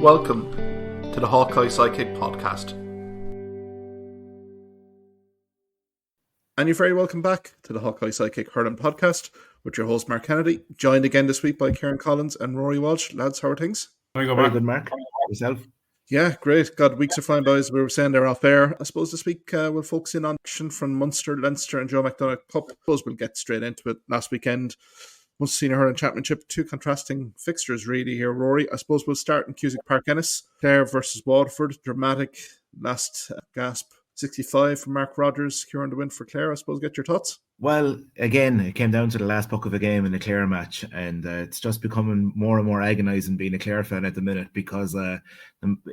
Welcome to the Hawkeye Sidekick podcast. And you're very welcome back to the Hawkeye Sidekick Hurling podcast with your host Mark Kennedy, joined again this week by Kieran Collins and Ruairi Walsh. Lads, how are things? Very good, Mark. Yourself? Yeah, great. God, weeks are flying by, as we were saying there off air. I suppose this week we'll focus in on action from Munster, Leinster and Joe McDonagh Cup. I suppose we'll get straight into it. Last weekend, Munster Senior Hurling Championship, two contrasting fixtures really here, Rory. I suppose we'll start in Cusack Park Ennis. Clare versus Waterford, dramatic last gasp. 65 from Mark Rogers, Kieran the win for Clare. I suppose get your thoughts. Well, again, it came down to the last puck of a game in the Clare match, and it's just becoming more and more agonising being a Clare fan at the minute because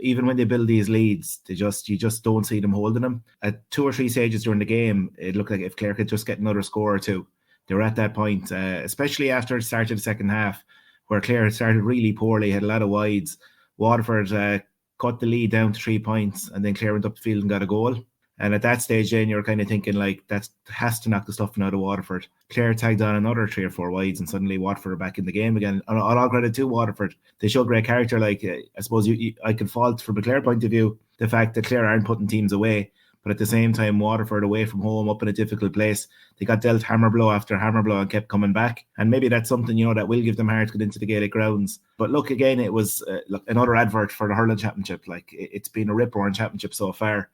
even when they build these leads, you just don't see them holding them. At 2 or 3 stages during the game, it looked like if Clare could just get another score or two, they were at that point, especially after the start of the second half, where Clare started really poorly, had a lot of wides. Waterford cut the lead down to 3 points, and then Clare went up the field and got a goal. And at that stage, then you're kind of thinking like that has to knock the stuffing out of Waterford. Clare tagged on another 3 or 4 wides, and suddenly Waterford are back in the game again. And all credit to Waterford, they show great character. Like I suppose I can fault from a Clare point of view the fact that Clare aren't putting teams away, but at the same time, Waterford away from home, up in a difficult place, they got dealt hammer blow after hammer blow and kept coming back. And maybe that's something that will give them heart to get into the Gaelic grounds. But look, again, it was another advert for the Hurling Championship. Like it's been a rip-roaring championship so far.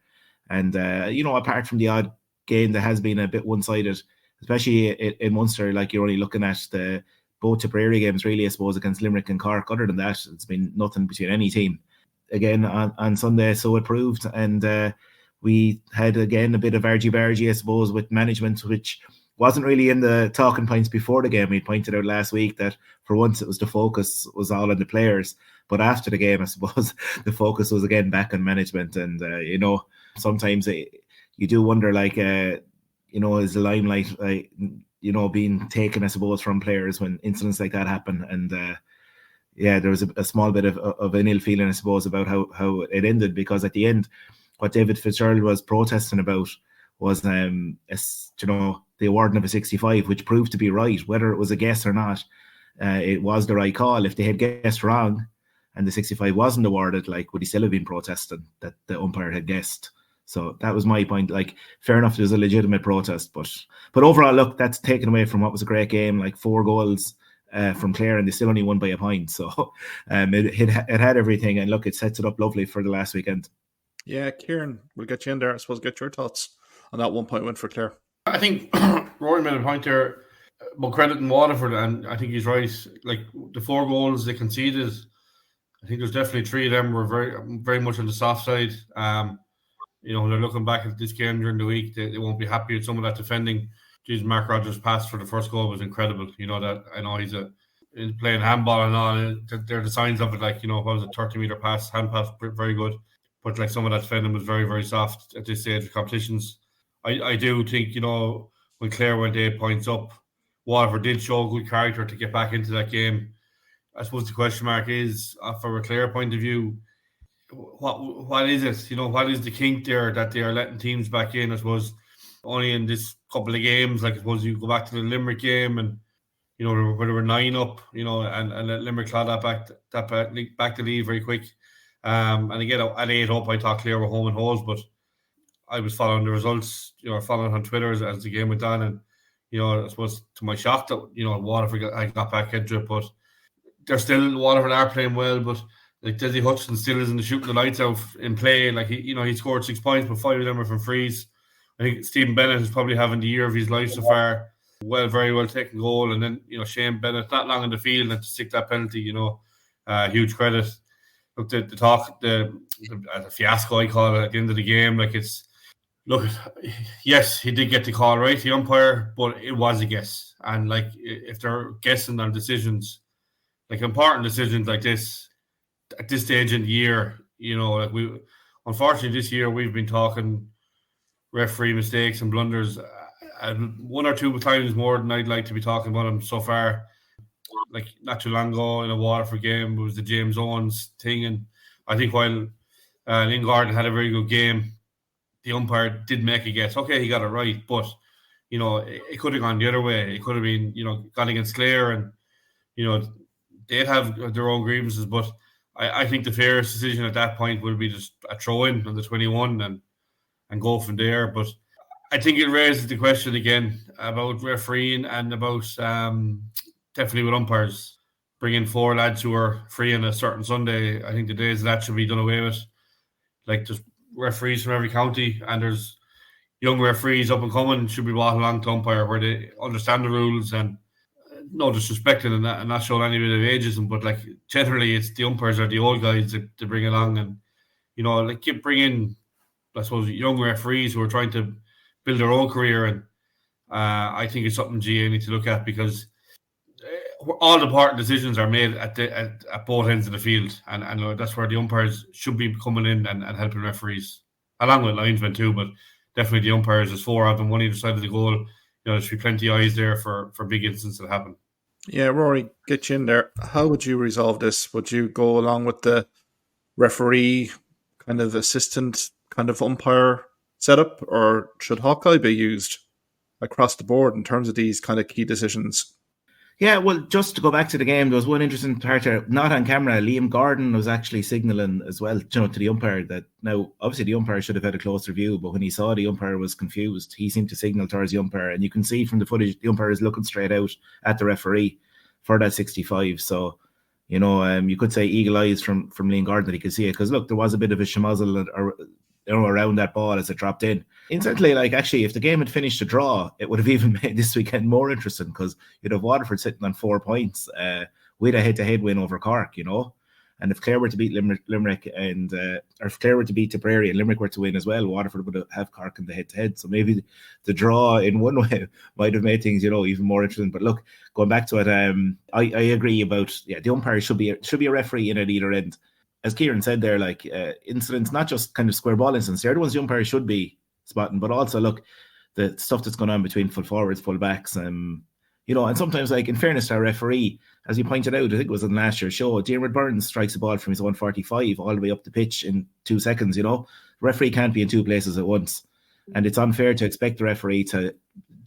And, apart from the odd game that has been a bit one-sided, especially in Munster, like you're only looking at both Tipperary games, really, I suppose, against Limerick and Cork. Other than that, it's been nothing between any team. Again, on Sunday, so it proved. And we had, again, a bit of argy-bargy, I suppose, with management, which wasn't really in the talking points before the game. We pointed out last week that for once it was the focus was all on the players. But after the game, I suppose, the focus was again back on management. And, sometimes you do wonder, like, is the limelight, being taken, I suppose, from players when incidents like that happen. And, there was a small bit of an ill feeling, I suppose, about how it ended, because at the end, what David Fitzgerald was protesting about was, the awarding of a 65, which proved to be right. Whether it was a guess or not, it was the right call. If they had guessed wrong and the 65 wasn't awarded, like, would he still have been protesting that the umpire had guessed? So that was my point. Like, fair enough, there's a legitimate protest, but overall, look, that's taken away from what was a great game, like 4 goals from Clare, and they still only won by a point. So it had everything, and look, it sets it up lovely for the last weekend. Yeah, Kieran, we'll get you in there. I suppose get your thoughts on that 1 point win for Clare. I think Rory made a point there about crediting Waterford, and I think he's right. Like, the 4 goals they conceded, I think there's definitely 3 of them were very, very much on the soft side. They're looking back at this game during the week, they won't be happy with some of that defending. Jeez, Mark Rogers' pass for the first goal was incredible. That I know he's playing handball and all. They're the signs of it, like, what was it, 30-meter pass, hand pass, very good. But like, some of that defending was very, very soft at this stage of competitions. I do think, when Clare went 8 points up, Waterford did show good character to get back into that game. I suppose the question mark is, from a Clare point of view, what is it? What is the kink there that they are letting teams back in? I suppose only in this couple of games, like, I suppose you go back to the Limerick game and, where they were 9 up, and let Limerick claw that back to lead very quick. And again, at 8 up, I thought Clare were home and hose, but I was following the results, following on Twitter as the game went on, and, I suppose to my shock that, Waterford got back into it, but Waterford are playing well, but like, Desi Hutchinson still isn't shooting the lights out in play. Like, he scored 6 points, but 5 of them were from frees. I think Stephen Bennett is probably having the year of his life so far. Very well taken goal, and then Shane Bennett not long in the field and to stick that penalty. Huge credit. Look, the fiasco, I call it, at the end of the game. Like, yes, he did get the call right, the umpire, but it was a guess. And like, if they're guessing on decisions, like important decisions like this, at this stage in the year, like, unfortunately this year we've been talking referee mistakes and blunders 1 or 2 times more than I'd like to be talking about them so far. Like, not too long ago in a Waterford game, it was the James Owens thing, and I think while Lynn Gordon had a very good game, the umpire did make a guess. Okay, he got it right, but it could have gone the other way. It could have been gone against Clare, and they'd have their own grievances, but I think the fairest decision at that point would be just a throw-in on the 21 and go from there. But I think it raises the question again about refereeing and about definitely with umpires. Bringing 4 lads who are free on a certain Sunday, I think the days of that should be done away with. Like, there's referees from every county, and there's young referees up and coming should be brought along to umpire where they understand the rules, and no disrespecting and not showing any bit of ageism, but like generally it's the umpires are the old guys that they bring along, and like keep bringing, I suppose, young referees who are trying to build their own career, and I think it's something GA need to look at, because all the important decisions are made at both ends of the field, and that's where the umpires should be coming in and helping referees, along with linesmen too, but definitely the umpires. There's 4 of them, one either side of the goal. There should be plenty of eyes there for big incidents that happen. Yeah, Rory, get you in there. How would you resolve this? Would you go along with the referee kind of assistant kind of umpire setup, or should Hawkeye be used across the board in terms of these kind of key decisions? Yeah, well, just to go back to the game, there was one interesting part there, not on camera. Liam Gordon was actually signalling as well, to the umpire that, now, obviously the umpire should have had a closer view, but when he saw the umpire was confused, he seemed to signal towards the umpire, and you can see from the footage, the umpire is looking straight out at the referee for that 65. So, you could say eagle eyes from Liam Gordon that he could see it, because look, there was a bit of a schmozzle around that ball as it dropped in. Incidentally, like, actually, if the game had finished a draw, it would have even made this weekend more interesting, because you'd have Waterford sitting on 4 points with a head-to-head win over Cork, And if Clare were to beat Limerick and or if Clare were to beat Tipperary and Limerick were to win as well, Waterford would have Cork in the head-to-head. So maybe the draw in one way might have made things, even more interesting. But look, going back to it, I agree about the umpire should be a referee in at either end. As Kieran said there, like incidents, not just kind of square ball incidents, they're the ones the umpire should be spotting, but also look, the stuff that's going on between full forwards, full backs, and sometimes, like, in fairness to our referee, as you pointed out, I think it was in last year's show, Diarmuid Burns strikes a ball from his 145 all the way up the pitch in 2 seconds. The referee can't be in 2 places at once, and it's unfair to expect the referee to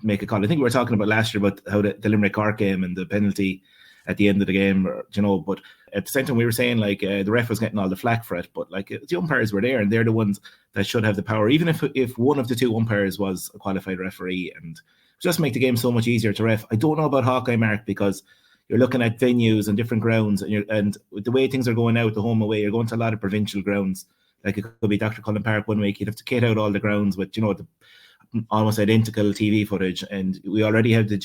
make a call. I think we were talking about last year about how the Limerick Cork game and the penalty at the end of the game, but at the same time we were saying, like, the ref was getting all the flack for it, but like, the umpires were there, and they're the ones that should have the power, even if one of the 2 umpires was a qualified referee, and just make the game so much easier to ref. I don't know about Hawkeye, Mark, because you're looking at venues and different grounds, and the way things are going out, the home away, you're going to a lot of provincial grounds. Like, it could be Dr. Cullen Park one week, you'd have to kit out all the grounds with the almost identical TV footage, and we already have the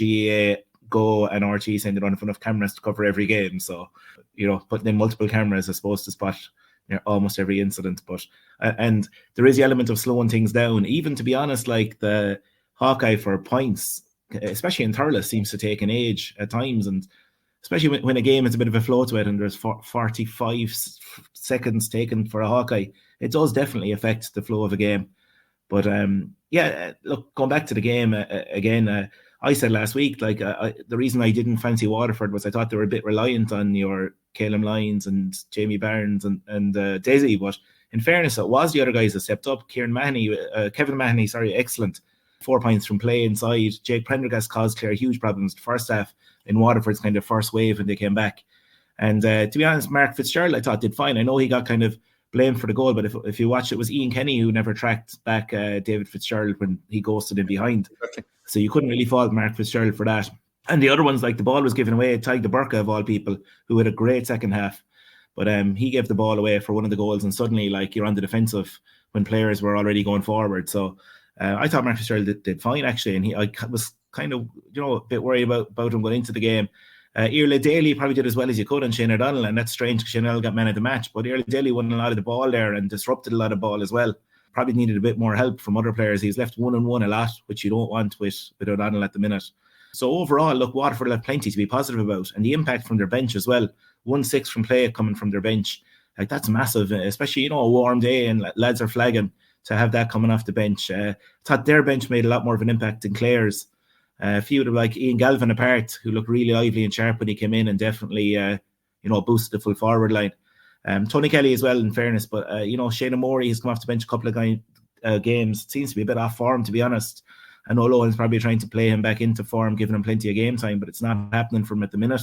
GAA Go and RT saying they don't have enough cameras to cover every game. So, putting in multiple cameras is supposed to spot almost every incident. But and there is the element of slowing things down. Even, to be honest, like, the Hawkeye for points, especially in Thurles, seems to take an age at times, and especially when a game is a bit of a flow to it and there's 45 seconds taken for a Hawkeye, it does definitely affect the flow of a game. But look, going back to the game again, I said last week, like, the reason I didn't fancy Waterford was I thought they were a bit reliant on your Caleb Lyons and Jamie Barnes and Desi. But in fairness, it was the other guys that stepped up. Kevin Mahoney, excellent. 4 points from play inside. Jake Prendergast caused Clare huge problems the first half in Waterford's kind of first wave when they came back. And to be honest, Mark Fitzgerald, I thought, did fine. I know he got kind of blamed for the goal, but if you watch, it was Ian Kenny who never tracked back David Fitzgerald when he ghosted him behind. Okay. So you couldn't really fault Mark Fitzgerald for that. And the other ones, like, the ball was given away. Tig de Burka, of all people, who had a great second half. But he gave the ball away for one of the goals, and suddenly, like, you're on the defensive when players were already going forward. So I thought Mark Fitzgerald did fine, actually. And I was kind of, a bit worried about him going into the game. Iarla Daly probably did as well as you could on Shane O'Donnell, and that's strange because Shane O'Donnell got man of the match. But Iarla Daly won a lot of the ball there and disrupted a lot of ball as well. Probably needed a bit more help from other players. He's left 1-on-1 a lot, which you don't want with O'Donnell at the minute. So overall, look, Waterford have plenty to be positive about, and the impact from their bench as well. 1-6 from play coming from their bench, like, that's massive, especially a warm day and lads are flagging, to have that coming off the bench. I thought their bench made a lot more of an impact than Clare's. A few of them, like Ian Galvin apart, who looked really lively and sharp when he came in, and definitely boosted the full forward line. Tony Kelly as well, in fairness, but Shane O'Morey has come off the bench a couple of games. It seems to be a bit off form, to be honest. I know Lohan's probably trying to play him back into form, giving him plenty of game time, but it's not happening for him at the minute.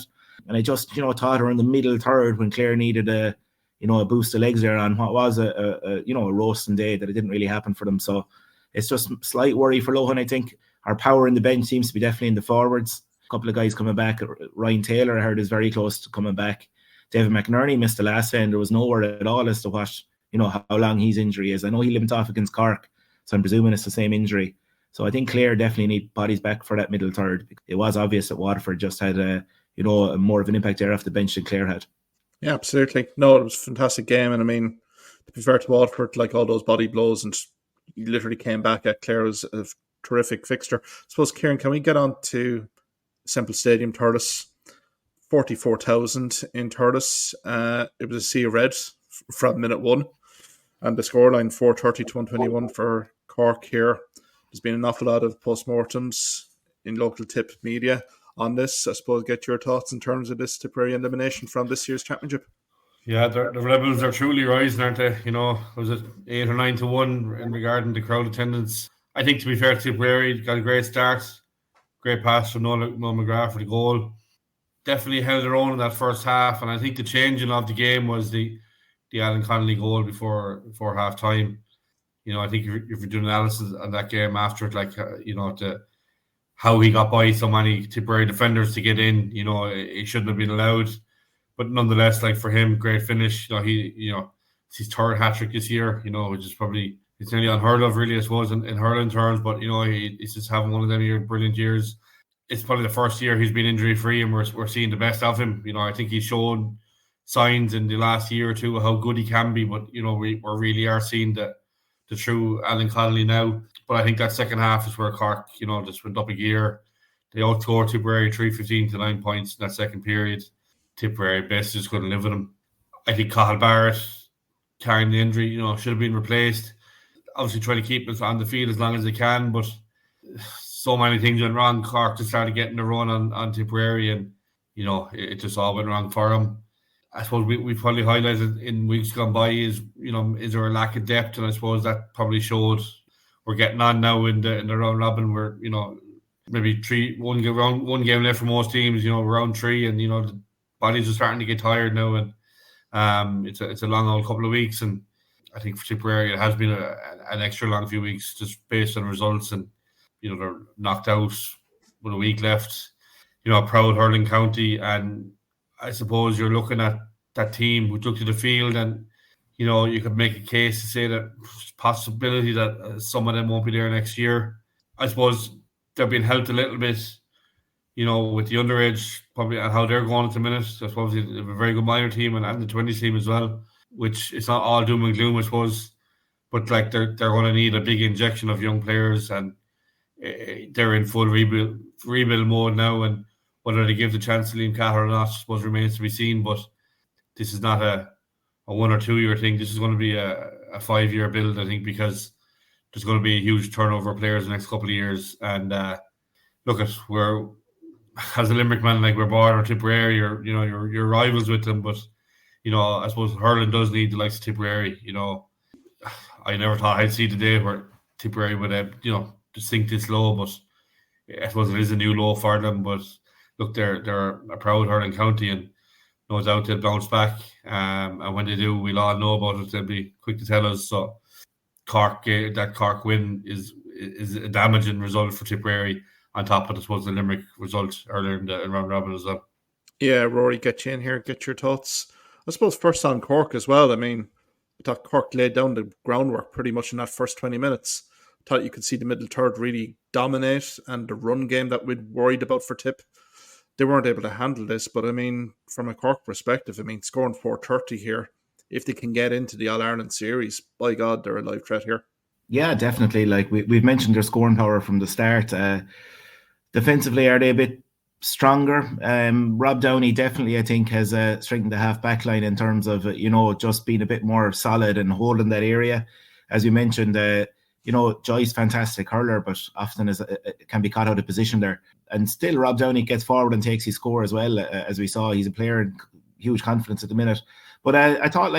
And I just thought around the middle third, when Clare needed a a boost of legs there on what was a roasting day that it didn't really happen for them. So it's just slight worry for Lohan, I think. Our power in the bench seems to be definitely in the forwards. A couple of guys coming back. Ryan Taylor, I heard, is very close to coming back. David McInerney missed the last day, and there was no word at all as to what, how long his injury is. I know he limped off against Cork, so I'm presuming it's the same injury. So I think Clare definitely need bodies back for that middle third. It was obvious that Waterford just had a more of an impact there off the bench than Clare had. Yeah, absolutely. No, it was a fantastic game, and I mean, to be fair to Waterford, like all those body blows, and he literally came back at Clare was a terrific fixture. I suppose, Kieran, can we get on to Semple Stadium, Thurles? 44,000 in Thurles. It was a sea of red from minute one, and the scoreline 430 to 121 for Cork here. There's been an awful lot of postmortems in local tip media on this. I suppose get your thoughts in terms of this Tipperary elimination from this year's championship. Yeah, the Rebels are truly rising, aren't they? Was it 8 or 9 to 1 in regarding the crowd attendance? I think, to be fair to Tipperary, got a great start. Great pass from Noel McGrath for the goal. Definitely held their own in that first half, and I think the changing of the game was the Alan Connolly goal before half time. I think if you're doing analysis on that game after it, how he got by so many Tipperary defenders to get in, he shouldn't have been allowed. But nonetheless, for him, great finish. It's his third hat-trick this year, which is probably, it's nearly unheard of, really, I suppose, in hurling terms. But, he's just having one of them brilliant years. It's probably the first year he's been injury-free, and we're seeing the best of him. I think he's shown signs in the last year or two of how good he can be. But, we really are seeing the true Alan Connolly now. But I think that second half is where Cork, just went up a gear. They outscored Tipperary 3-15 to 9 points in that second period. Tipperary best just couldn't live with him. I think Cathal Barrett, carrying the injury, should have been replaced. Obviously trying to keep us on the field as long as they can, but so many things went wrong. Cork just started getting a run on Tipperary, and it just all went wrong for them. I suppose we probably highlighted in weeks gone by is there a lack of depth, and I suppose that probably showed. We're getting on now in the round robin. We're maybe one game left for most teams. Round 3, and the bodies are starting to get tired now, and it's a long old couple of weeks. And I think for Tipperary it has been an extra long few weeks just based on results, and they're knocked out with a week left. A proud hurling county, and I suppose you're looking at that team who took to the field, and you could make a case to say that possibility that some of them won't be there next year. I suppose they're being helped a little bit, with the underage, probably, and how they're going at the minute. I suppose they have a very good minor team and the 20s team as well, which it's not all doom and gloom, I suppose. But they're going to need a big injection of young players, and they're in full rebuild mode now. And whether they give the chance to Liam Cahill or not, I suppose remains to be seen. But this is not a 1 or 2 year thing. This is going to be a 5-year build, I think, because there's going to be a huge turnover of players the next couple of years. And we're, as a Limerick man, we're born or Tipperary, or you're rivals with them. But I suppose hurling does need the likes of Tipperary. I never thought I'd see the day where Tipperary would just sink this low, but I suppose it is a new low for them. But look, they're a proud hurling county, and no doubt they'll bounce back. And when they do, we'll all know about it. They'll be quick to tell us. So that Cork win is a damaging result for Tipperary, on top of, I suppose, the Limerick result earlier in round robin as well. Yeah, Rory, get you in here, get your thoughts. I suppose first on Cork as well. I mean, I thought Cork laid down the groundwork pretty much in that first 20 minutes. I thought you could see the middle third really dominate, and the run game that we'd worried about for Tip, they weren't able to handle this. But I mean, from a Cork perspective, scoring 430 here, if they can get into the All-Ireland series, by God, they're a live threat here. Yeah, definitely. We've mentioned their scoring power from the start. Defensively, are they a bit stronger? Rob Downey definitely, I think, has strengthened the half back line in terms of just being a bit more solid and holding that area. As you mentioned, Joy's fantastic hurler, but often can be caught out of position there. And still, Rob Downey gets forward and takes his score as well. As we saw, he's a player in huge confidence at the minute. But I thought,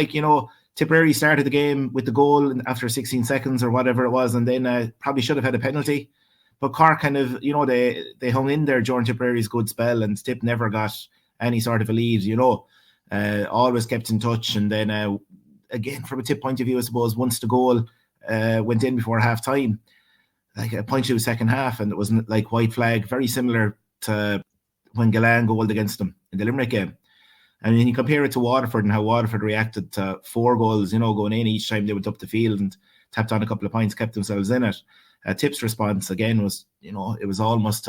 Tipperary started the game with the goal after 16 seconds or whatever it was, and then probably should have had a penalty. But Cork kind of, they hung in there during Tipperary's good spell, and Tip never got any sort of a lead, always kept in touch. And then again, from a tip point of view, I suppose once the goal went in before half time, like a point to second half, and it wasn't like white flag, very similar to when Gillane goaled against them in the Limerick game. And when you compare it to Waterford and how Waterford reacted to 4 goals, going in each time they went up the field and tapped on a couple of points, kept themselves in it. Tip's response again was, it was almost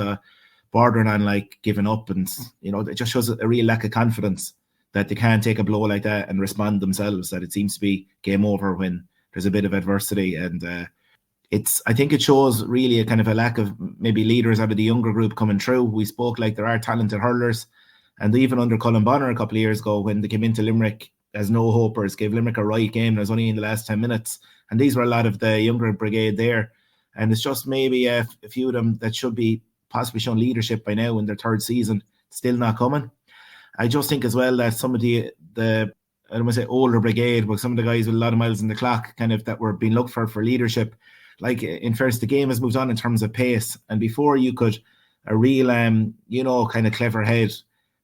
bordering on like giving up, and it just shows a real lack of confidence that they can't take a blow like that and respond themselves. That it seems to be game over when there's a bit of adversity, and I think it shows really a kind of a lack of maybe leaders out of the younger group coming through. We spoke like there are talented hurlers, and even under Colin Bonner a couple of years ago when they came into Limerick as no hopers, gave Limerick a right game. It was only in the last 10 minutes, and these were a lot of the younger brigade there. And it's just maybe a few of them that should be possibly shown leadership by now in their 3rd season, still not coming. I just think as well that some of the I don't want to say older brigade, but some of the guys with a lot of miles in the clock kind of that were being looked for leadership. Like in first, the game has moved on in terms of pace. And before you could, a real, kind of clever head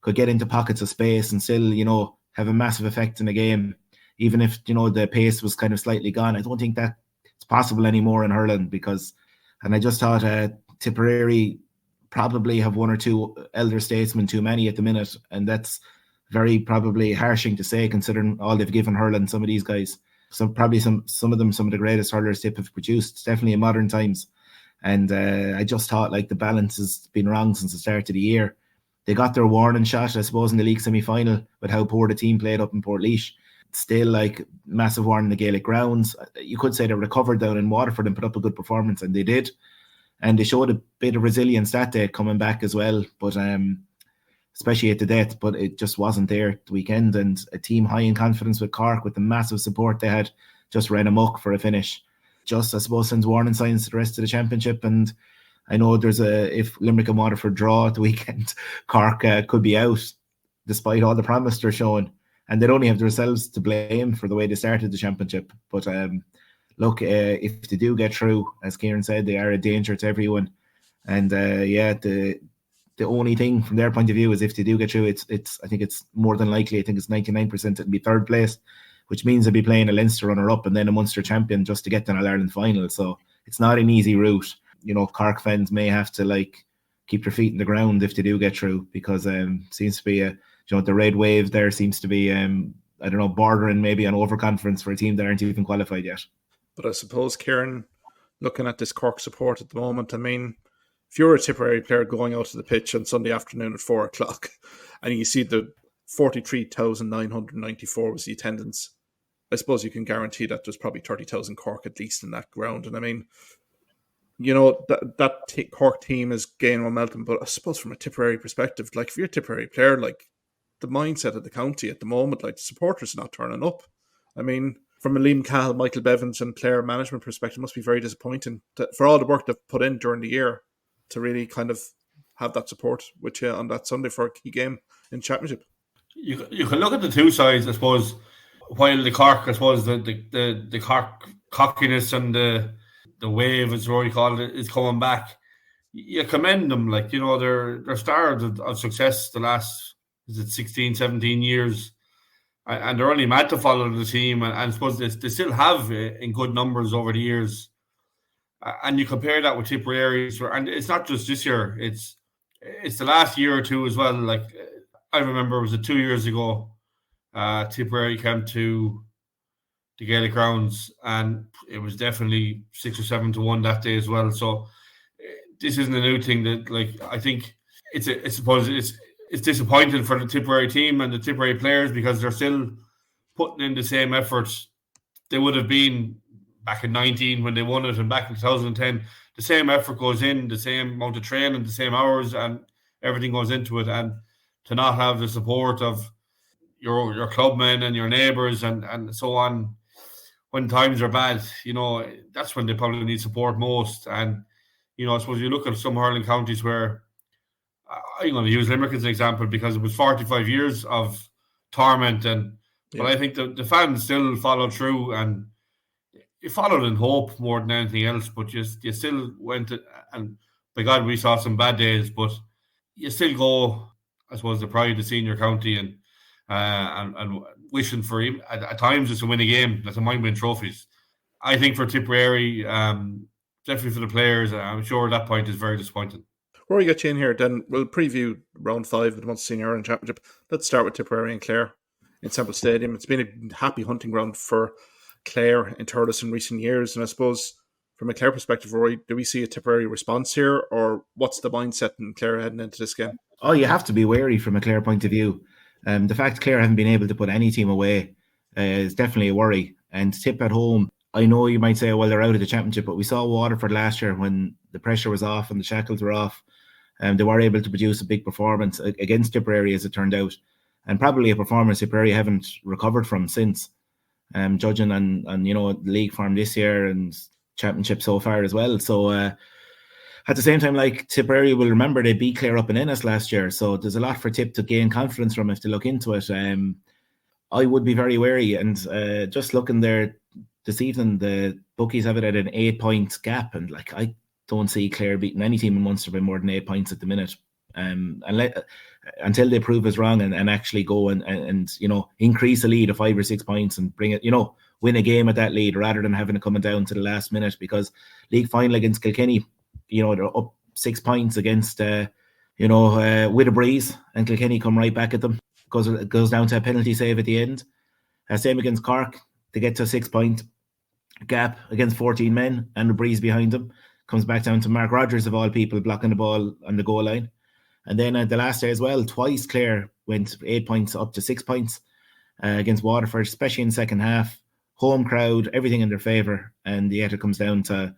could get into pockets of space and still, have a massive effect in the game. Even if, the pace was kind of slightly gone. I don't think that it's possible anymore in hurling and I just thought Tipperary probably have 1 or 2 elder statesmen too many at the minute. And that's very probably harshing to say considering all they've given hurling, some of these guys. So probably some of them, some of the greatest hurlers Tip have produced, definitely in modern times. And I just thought like the balance has been wrong since the start of the year. They got their warning shot, I suppose, in the league semi-final with how poor the team played up in Portlaoise. Still like massive warning in the Gaelic grounds. You could say they recovered down in Waterford and put up a good performance, and they did. And they showed a bit of resilience that day coming back as well. But especially at the death, but it just wasn't there the weekend. And a team high in confidence with Cork, with the massive support they had, just ran amok for a finish. Just, I suppose, sends warning signs to the rest of the championship. And I know if Limerick and Waterford draw at the weekend, Cork could be out, despite all the promise they're showing. And they'd only have themselves to blame for the way they started the championship. But look, if they do get through, as Kieran said, they are a danger to everyone. And the only thing from their point of view is if they do get through, I think it's more than likely. I think it's 99% it'll be 3rd place, which means they'll be playing a Leinster runner-up and then a Munster champion just to get to an All-Ireland final. So it's not an easy route. Cork fans may have to keep their feet in the ground if they do get through, because seems to be the red wave there seems to be bordering maybe on overconfidence for a team that aren't even qualified yet. But I suppose, Kieran, looking at this Cork support at the moment, I mean, if you're a Tipperary player going out to the pitch on Sunday afternoon at 4:00 and you see the 43,994 was the attendance, I suppose you can guarantee that there's probably 30,000 Cork at least in that ground. And I mean, that Cork team is gaining momentum, but I suppose from a Tipperary perspective, like if you're a Tipperary player, like the mindset of the county at the moment, like the supporters are not turning up. I mean, from a Liam Cahill, Michael Bevins and player management perspective, it must be very disappointing for all the work they've put in during the year to really kind of have that support with you on that Sunday for a key game in Championship. You can look at the two sides, I suppose. While the Cork, I suppose, the Cork cockiness and the wave, as Ruairi called it, is coming back. You commend them, they're stars of success the last 16, 17 years, and they're only mad to follow the team, and I suppose they still have in good numbers over the years. And you compare that with Tipperary, and it's not just this year; it's the last year or two as well. Like I remember, was it 2 years ago? Tipperary came to the Gaelic grounds, and it was definitely 6 or 7 to 1 that day as well. So this isn't a new thing. That I think I suppose it's disappointing for the Tipperary team and the Tipperary players, because they're still putting in the same efforts they would have been back in 19 when they won it, and back in 2010. The same effort goes in, the same amount of training, the same hours, and everything goes into it. And to not have the support of your clubmen and your neighbours and so on when times are bad, that's when they probably need support most. And I suppose you look at some hurling counties where I'm going to use Limerick as an example, because it was 45 years of torment, but I think the fans still followed through, and you followed in hope more than anything else. But you still went, and by God, we saw some bad days, but you still go, I suppose, the pride of senior county, and and wishing for him at times just to win a game. That's a mind-win trophies. I think for Tipperary, definitely for the players, I'm sure that point is very disappointing. Before we get you in here, then we'll preview round 5 of the Munster Senior Hurling Championship. Let's start with Tipperary and Clare in Semple Stadium. It's been a happy hunting ground for Clare in Thurles in recent years, and I suppose from a Clare perspective, Rory, do we see a Tipperary response here, or what's the mindset in Clare heading into this game? Oh, you have to be wary from a Clare point of view. The fact Clare haven't been able to put any team away is definitely a worry. And Tip at home, I know you might say, well, they're out of the championship, but we saw Waterford last year when the pressure was off and the shackles were off. They were able to produce a big performance against Tipperary, as it turned out, and probably a performance Tipperary haven't recovered from since. Judging on the league form this year and championship so far as well. So at the same time, like, Tipperary will remember they beat Clare up in Ennis last year, so there's a lot for Tip to gain confidence from if they look into it. I would be very wary, and just looking there this evening, the bookies have it at an 8-point gap, and like, I don't see Clare beating any team in Munster by more than 8 points at the minute. Until they prove us wrong and actually go and increase a lead of 5 or 6 points and bring it, win a game at that lead rather than having it coming down to the last minute. Because league final against Kilkenny, they're up 6 points against with a breeze, and Kilkenny come right back at them. Goes down to a penalty save at the end. Same against Cork, they get to a 6-point gap against 14 men and the breeze behind them. Comes back down to Mark Rogers, of all people, blocking the ball on the goal line. And then the last day as well, twice Clare went 8 points up to 6 points against Waterford, especially in the second half. Home crowd, everything in their favour. And yet it comes down to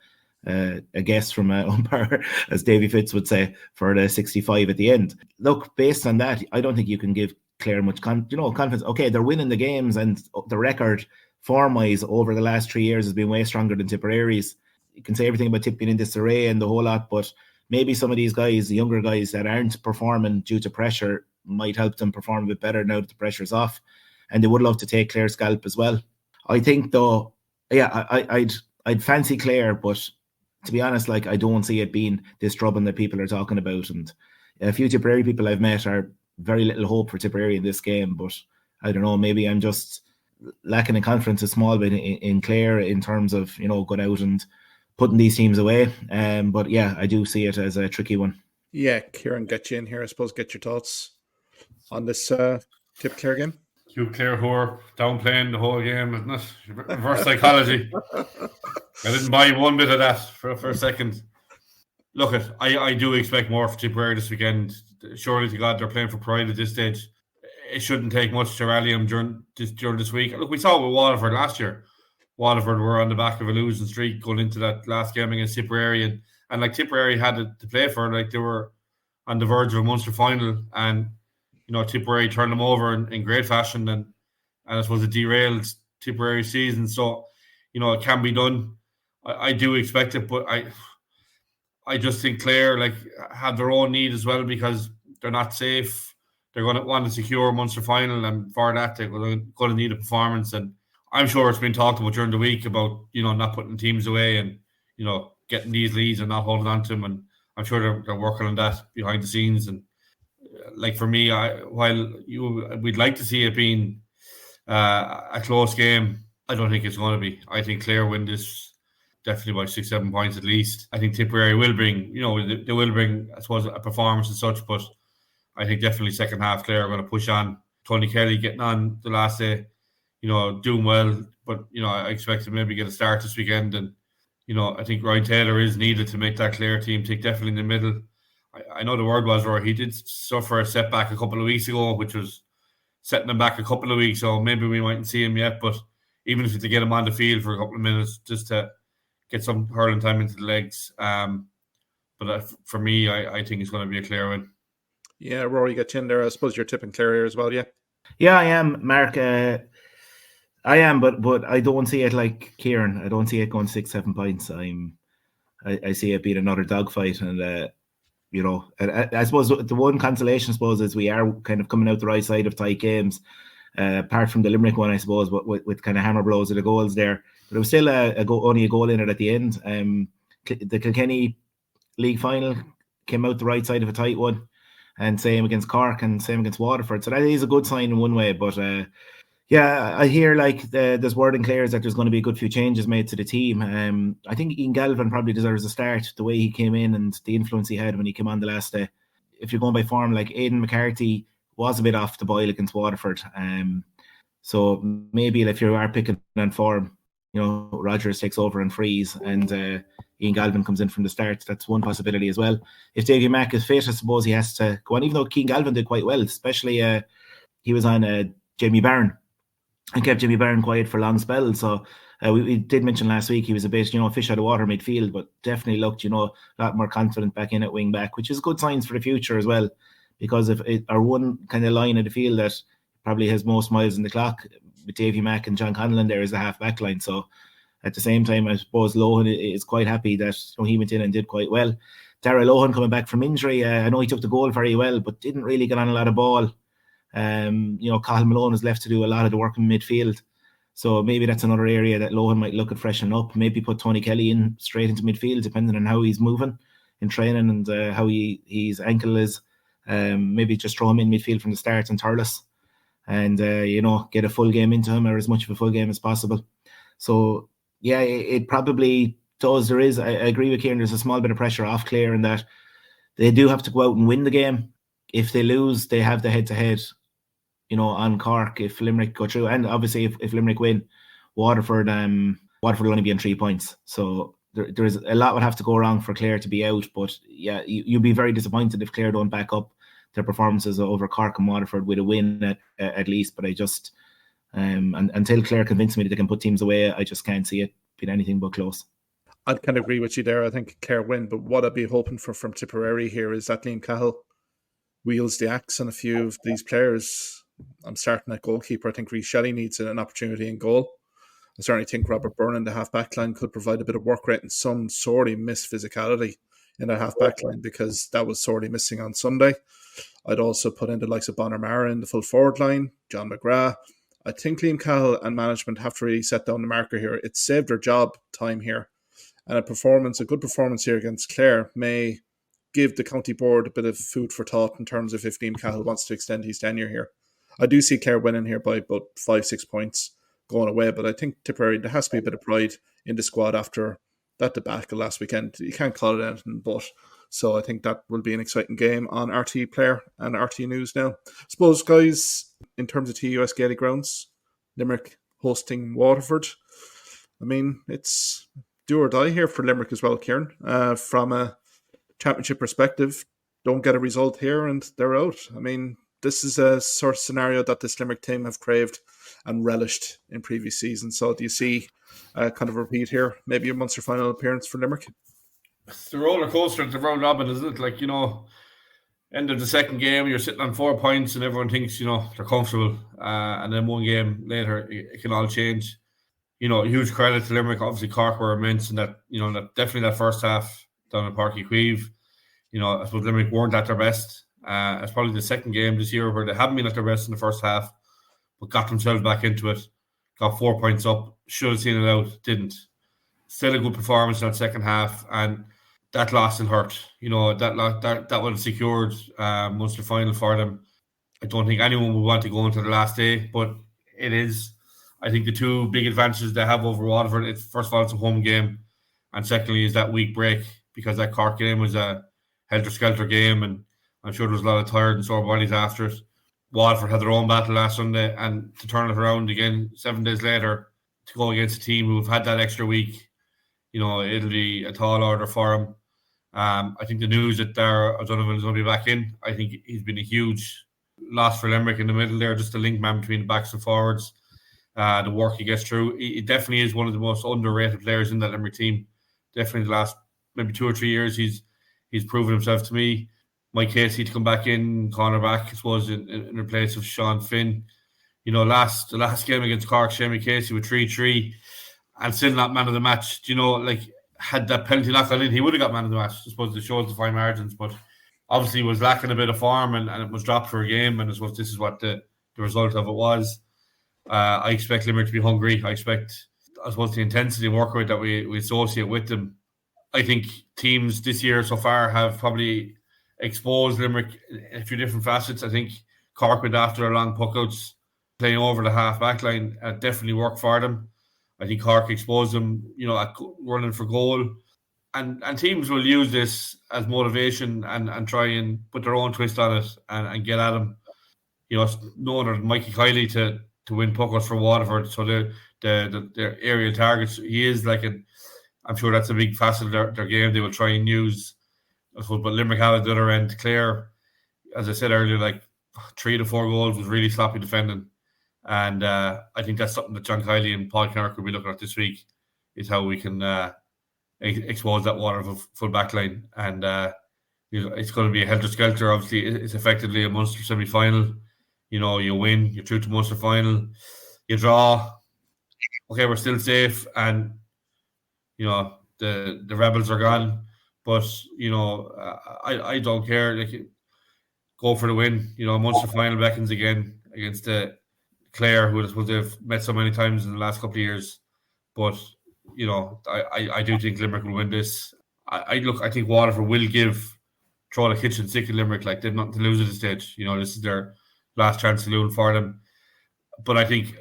a guess from an umpire, as Davy Fitz would say, for the 65 at the end. Look, based on that, I don't think you can give Clare much confidence. Okay, they're winning the games, and the record form-wise over the last 3 years has been way stronger than Tipperary's. You can say everything about Tip being in disarray and the whole lot, but maybe some of these guys, the younger guys that aren't performing due to pressure, might help them perform a bit better now that the pressure's off. And they would love to take Clare's scalp as well. I think, though, I'd fancy Clare, but to be honest, like, I don't see it being this trouble that people are talking about. And a few Tipperary people I've met are very little hope for Tipperary in this game, but I don't know, maybe I'm just lacking in confidence a small bit in Clare in terms of, going out and putting these teams away. But yeah, I do see it as a tricky one. Yeah, Kieran, get you in here. I suppose get your thoughts on this Tip Clare game. You Clare who are downplaying the whole game, isn't it? Reverse psychology. I didn't buy one bit of that for a second. Look, I do expect more for Tipperary this weekend. Surely to God, they're playing for pride at this stage. It shouldn't take much to rally them during this week. Look, we saw it with Waterford last year. Waterford were on the back of a losing streak going into that last game against Tipperary, and like, Tipperary had it to play for. Like, they were on the verge of a Munster final, and Tipperary turned them over in great fashion, and I suppose it derailed Tipperary season. So it can be done. I do expect it, but I just think Clare have their own need as well, because they're not safe. They're going to want to secure a Munster final, and for that they're going to need a performance. And I'm sure it's been talked about during the week about not putting teams away and getting these leads and not holding on to them. And I'm sure they're working on that behind the scenes. And like, for me, we'd like to see it being a close game. I don't think it's going to be. I think Clare win this definitely by 6-7 points at least. I think Tipperary will bring, they will bring, I suppose, a performance and such, but I think definitely second half Clare are going to push on. Tony Kelly getting on the last day, doing well, but I expect to maybe get a start this weekend. And I think Ryan Taylor is needed to make that Clare team tick definitely in the middle. I know the word was, or he did suffer a setback a couple of weeks ago, which was setting him back a couple of weeks, so maybe we mightn't see him yet. But even if it's to get him on the field for a couple of minutes, just to get some hurling time into the legs. But for me, I think it's going to be a Clare win. Yeah, Rory, get you in there. I suppose you're tipping Clare here as well, yeah? Yeah, I am, Mark. I am, but I don't see it like Kieran. I don't see it going 6-7 points. I see it being another dogfight, and I suppose the one consolation, I suppose, is we are kind of coming out the right side of tight games. Apart from the Limerick one, I suppose, with kind of hammer blows of the goals there, but it was still only a goal in it at the end. The Kilkenny league final came out the right side of a tight one. and same against Cork and same against Waterford. So that is a good sign in one way. But yeah, I hear like there's word in Clare's that there's going to be a good few changes made to the team. I think Ian Galvin probably deserves a start, the way he came in and the influence he had when he came on the last day. If you're going by form, like Aidan McCarthy was a bit off the boil against Waterford. So maybe if you are picking on form, Rogers takes over and frees, and Ian Galvin comes in from the start. That's one possibility as well. If Davy Mack is fit, I suppose he has to go on, even though Keane Galvin did quite well, especially he was on Jamie Byrne and kept Jamie Byrne quiet for long spells. So we did mention last week he was a bit, fish out of water midfield, but definitely looked, a lot more confident back in at wing back, which is good signs for the future as well, because if our one kind of line of the field that probably has most miles in the clock with Davy Mack and John Conlon there is a half back line. So at the same time, I suppose Lohan is quite happy that he went in and did quite well. Darragh Lohan coming back from injury, I know he took the goal very well, but didn't really get on a lot of ball. Cathal Malone is left to do a lot of the work in midfield. So maybe that's another area that Lohan might look at freshening up. Maybe put Tony Kelly in straight into midfield, depending on how he's moving in training and how his ankle is. Maybe just throw him in midfield from the start and Turles, and get a full game into him, or as much of a full game as possible. So yeah, it probably does. There is, I agree with Kieran, there's a small bit of pressure off Clare in that they do have to go out and win the game. If they lose, they have the head-to-head, on Cork if Limerick go through. And obviously if Limerick win, Waterford will only be on 3 points. So there's a lot would have to go wrong for Clare to be out. But yeah, you'll be very disappointed if Clare don't back up their performances over Cork and Waterford with a win at least. But I just, until Clare convince me that they can put teams away, I just can't see it being anything but close. I'd kind of agree with you there. I think Clare win, but what I'd be hoping for from Tipperary here is that Liam Cahill wields the axe on a few of these players. I'm starting at goalkeeper. I think Rhys Shelley needs an opportunity in goal. I certainly think Robert Byrne in the half-back line could provide a bit of work rate and some sorely missed physicality in that half-back line, because that was sorely missing on Sunday. I'd also put in the likes of Bonner Mara in the full forward line, John McGrath. I think Liam Cahill and management have to really set down the marker here. It's saved their job time here. And a good performance here against Clare may give the county board a bit of food for thought in terms of if Liam Cahill wants to extend his tenure here. I do see Clare winning here by about 5-6 points going away, but I think Tipperary, there has to be a bit of pride in the squad after that debacle last weekend. You can't call it anything but. So I think that will be an exciting game on RTE Player and RTE News now. I suppose, guys, in terms of TUS Gaelic grounds, Limerick hosting Waterford. I mean, it's do or die here for Limerick as well, Kieran. From a championship perspective, don't get a result here and they're out. I mean, this is a sort of scenario that this Limerick team have craved and relished in previous seasons. So do you see kind of a repeat here? Maybe a Munster final appearance for Limerick? It's the roller coaster at the round robin, isn't it? Like, end of the second game, you're sitting on 4 points and everyone thinks, they're comfortable. And then one game later, it can all change. Huge credit to Limerick. Obviously, Cork were immense, and that, that definitely that first half down at Páirc Uí Chaoimh, I suppose Limerick weren't at their best. It's probably the second game this year where they haven't been at their best in the first half, but got themselves back into it, got 4 points up, should have seen it out, didn't. Still a good performance in that second half, and that loss will hurt. That would have secured Munster final for them. I don't think anyone would want to go into the last day, but it is. I think the two big advantages they have over Waterford, it's first of all, it's a home game, and secondly is that week break, because that Cork game was a helter-skelter game, and I'm sure there was a lot of tired and sore bodies after it. Waterford had their own battle last Sunday, and to turn it around again 7 days later to go against a team who have had that extra week, it'll be a tall order for them. I think the news that Darragh O'Donovan is going to be back in, I think he's been a huge loss for Limerick in the middle there, just the link man between the backs and forwards, the work he gets through. He definitely is one of the most underrated players in that Limerick team. Definitely the last maybe 2 or 3 years, he's proven himself to me. Mike Casey to come back in, cornerback, I suppose, in place of Sean Finn. The last game against Cork, Shamie Casey with 3-3 and still not man of the match. Had that penalty not gone in, he would have got man of the match. I suppose it shows the fine margins, but obviously he was lacking a bit of form and it was dropped for a game, and I suppose this is what the result of it was. I expect Limerick to be hungry. I expect, I suppose, the intensity and work rate that we associate with them. I think teams this year so far have probably exposed Limerick in a few different facets. I think Cork went after their long puckouts, playing over the half back line, definitely worked for them. I think Cork exposed them, at running for goal. And teams will use this as motivation and try and put their own twist on it and get at them. No other than Mikey Kiley to win puckouts for Waterford. So their aerial targets, he is I'm sure that's a big facet of their game. They will try and use, I suppose, but Limerick have at the other end. Clare, as I said earlier, 3 to 4 goals was really sloppy defending. And I think that's something that John Kiley and Paul Kinnerk will be looking at this week, is how we can expose that Waterford full back line. And it's going to be a helter-skelter. Obviously, it's effectively a Munster semi-final. You win, you're through to Munster final. You draw, okay, we're still safe, and the rebels are gone. But I don't care. Go for the win. Munster final beckons again against the Clare, who I suppose they've met so many times in the last couple of years. But I do think Limerick will win this. I think Waterford will throw the kitchen sick at Limerick. They've nothing to lose at this stage. This is their last chance saloon for them. But I think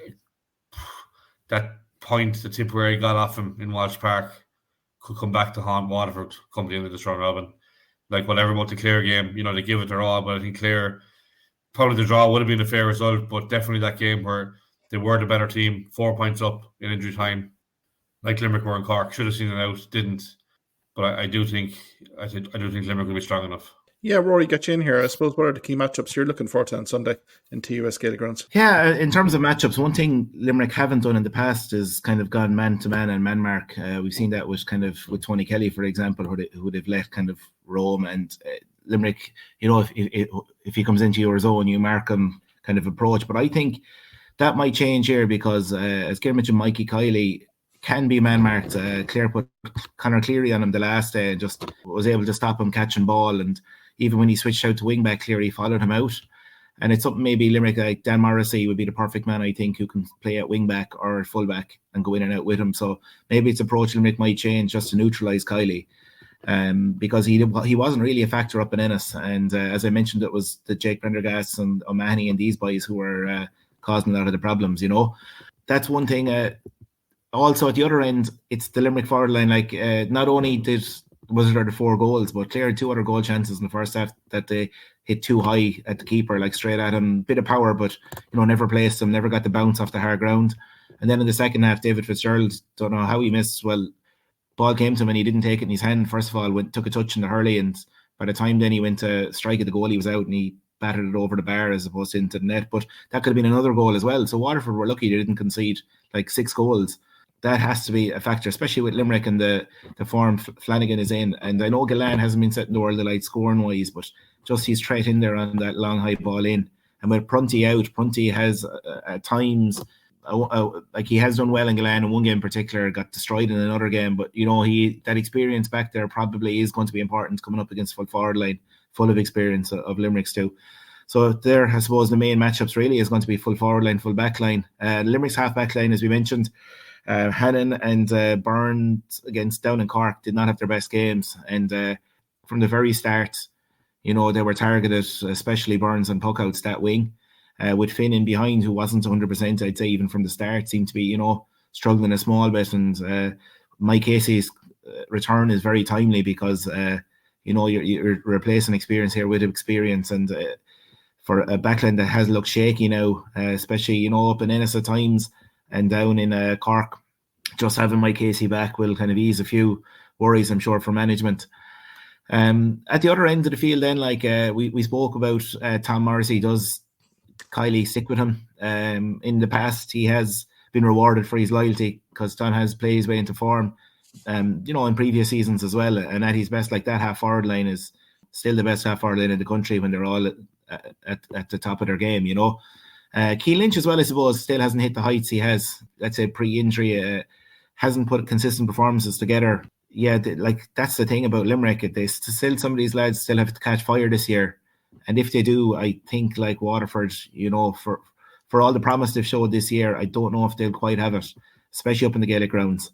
that point that Tipperary got off him in Walsh Park could come back to haunt Waterford come the end of this round robin. Whatever about the Clare game, they give it their all, but I think Clare, probably the draw would have been a fair result, but definitely that game where they were the better team, 4 points up in injury time, like Limerick were in Cork, should have seen it out, didn't. But I do think Limerick will be strong enough. Yeah, Rory, get you in here. I suppose, what are the key matchups you're looking forward to on Sunday in TUS Gaelic grounds? Yeah, in terms of matchups, one thing Limerick haven't done in the past is kind of gone man-to-man and man-mark. We've seen that with Tony Kelly, for example, who they've let kind of roam. And Limerick, if he comes into your zone, you mark him kind of approach. But I think that might change here because, as Kieran mentioned, Mikey Kiley can be man-marked. Clare put Conor Cleary on him the last day and just was able to stop him catching ball. And even when he switched out to wing-back, Cleary followed him out. And it's something maybe Limerick, like Dan Morrissey, would be the perfect man, I think, who can play at wing-back or full-back and go in and out with him. So maybe its approach Limerick might change just to neutralise Kiley. Because he wasn't really a factor up in Ennis. And as I mentioned, it was the Jake Prendergast and O'Mahony and these boys who were causing a lot of the problems, That's one thing. Also, at the other end, it's the Limerick forward line. Not only was there the 4 goals, but Clare had 2 other goal chances in the first half that they hit too high at the keeper, straight at him. Bit of power, but never placed him, never got the bounce off the hard ground. And then in the second half, David Fitzgerald, don't know how he missed. Well, ball came to him and he didn't take it in his hand. First of all, took a touch in the hurley, and by the time then he went to strike at the goal, he was out and he battered it over the bar as opposed to into the net. But that could have been another goal as well. So Waterford were lucky they didn't concede 6 goals. That has to be a factor, especially with Limerick and the form Flanagan is in. And I know Gillane hasn't been setting the world alight scoring-wise, but just he's straight in there on that long high ball in. And with Prunty out, Prunty has at times, he has done well in Gillane in one game in particular, got destroyed in another game. But, that experience back there probably is going to be important coming up against full forward line, full of experience of Limerick's too. So there, I suppose, the main matchups really is going to be full forward line, full back line. Limerick's half back line, as we mentioned, Hannon and Burns against Down in Cork did not have their best games, and from the very start, they were targeted, especially Burns and puckouts that wing, with Finn in behind, who wasn't 100%. I'd say even from the start seemed to be struggling a small bit, and Mike Casey's return is very timely because you're replacing experience here with experience, and for a backline that has looked shaky now, especially up in Ennis at times. And down in Cork, just having Mike Casey back will kind of ease a few worries, I'm sure, for management. At the other end of the field then, we spoke about Tom Morrissey, does Kiley stick with him? In the past, he has been rewarded for his loyalty because Tom has played his way into form, in previous seasons as well. And at his best, that half-forward line is still the best half-forward line in the country when they're all at the top of their game, Keane Lynch as well, I suppose, still hasn't hit the heights he has, let's say, pre-injury, hasn't put consistent performances together. Yeah, that's the thing about Limerick. Some of these lads still have to catch fire this year. And if they do, I think Waterford, for all the promise they've showed this year, I don't know if they'll quite have it, especially up in the Gaelic grounds.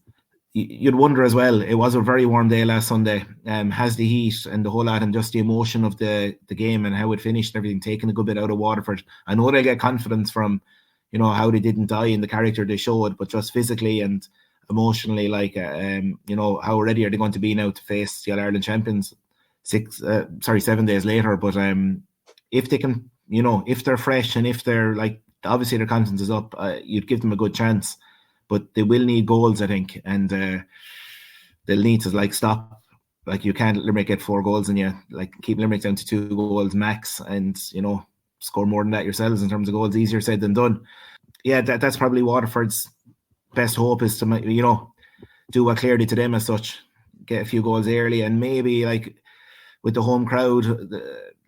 you'd wonder as well. It was a very warm day last Sunday. Has the heat and the whole lot and just the emotion of the game and how it finished and everything taken a good bit out of Waterford. I know they get confidence from, how they didn't die in the character they showed, but just physically and emotionally, like, how ready are they going to be now to face the All-Ireland champions 7 days later? But if they can, if they're fresh and if they're like, obviously their confidence is up, you'd give them a good chance. But they will need goals, I think, and they'll need to stop. Like, you can't Limerick get 4 goals and you keep Limerick down to 2 goals max, and score more than that yourselves in terms of goals. Easier said than done. Yeah, that's probably Waterford's best hope, is to do what Clare did to them as such, get a few goals early, and maybe with the home crowd,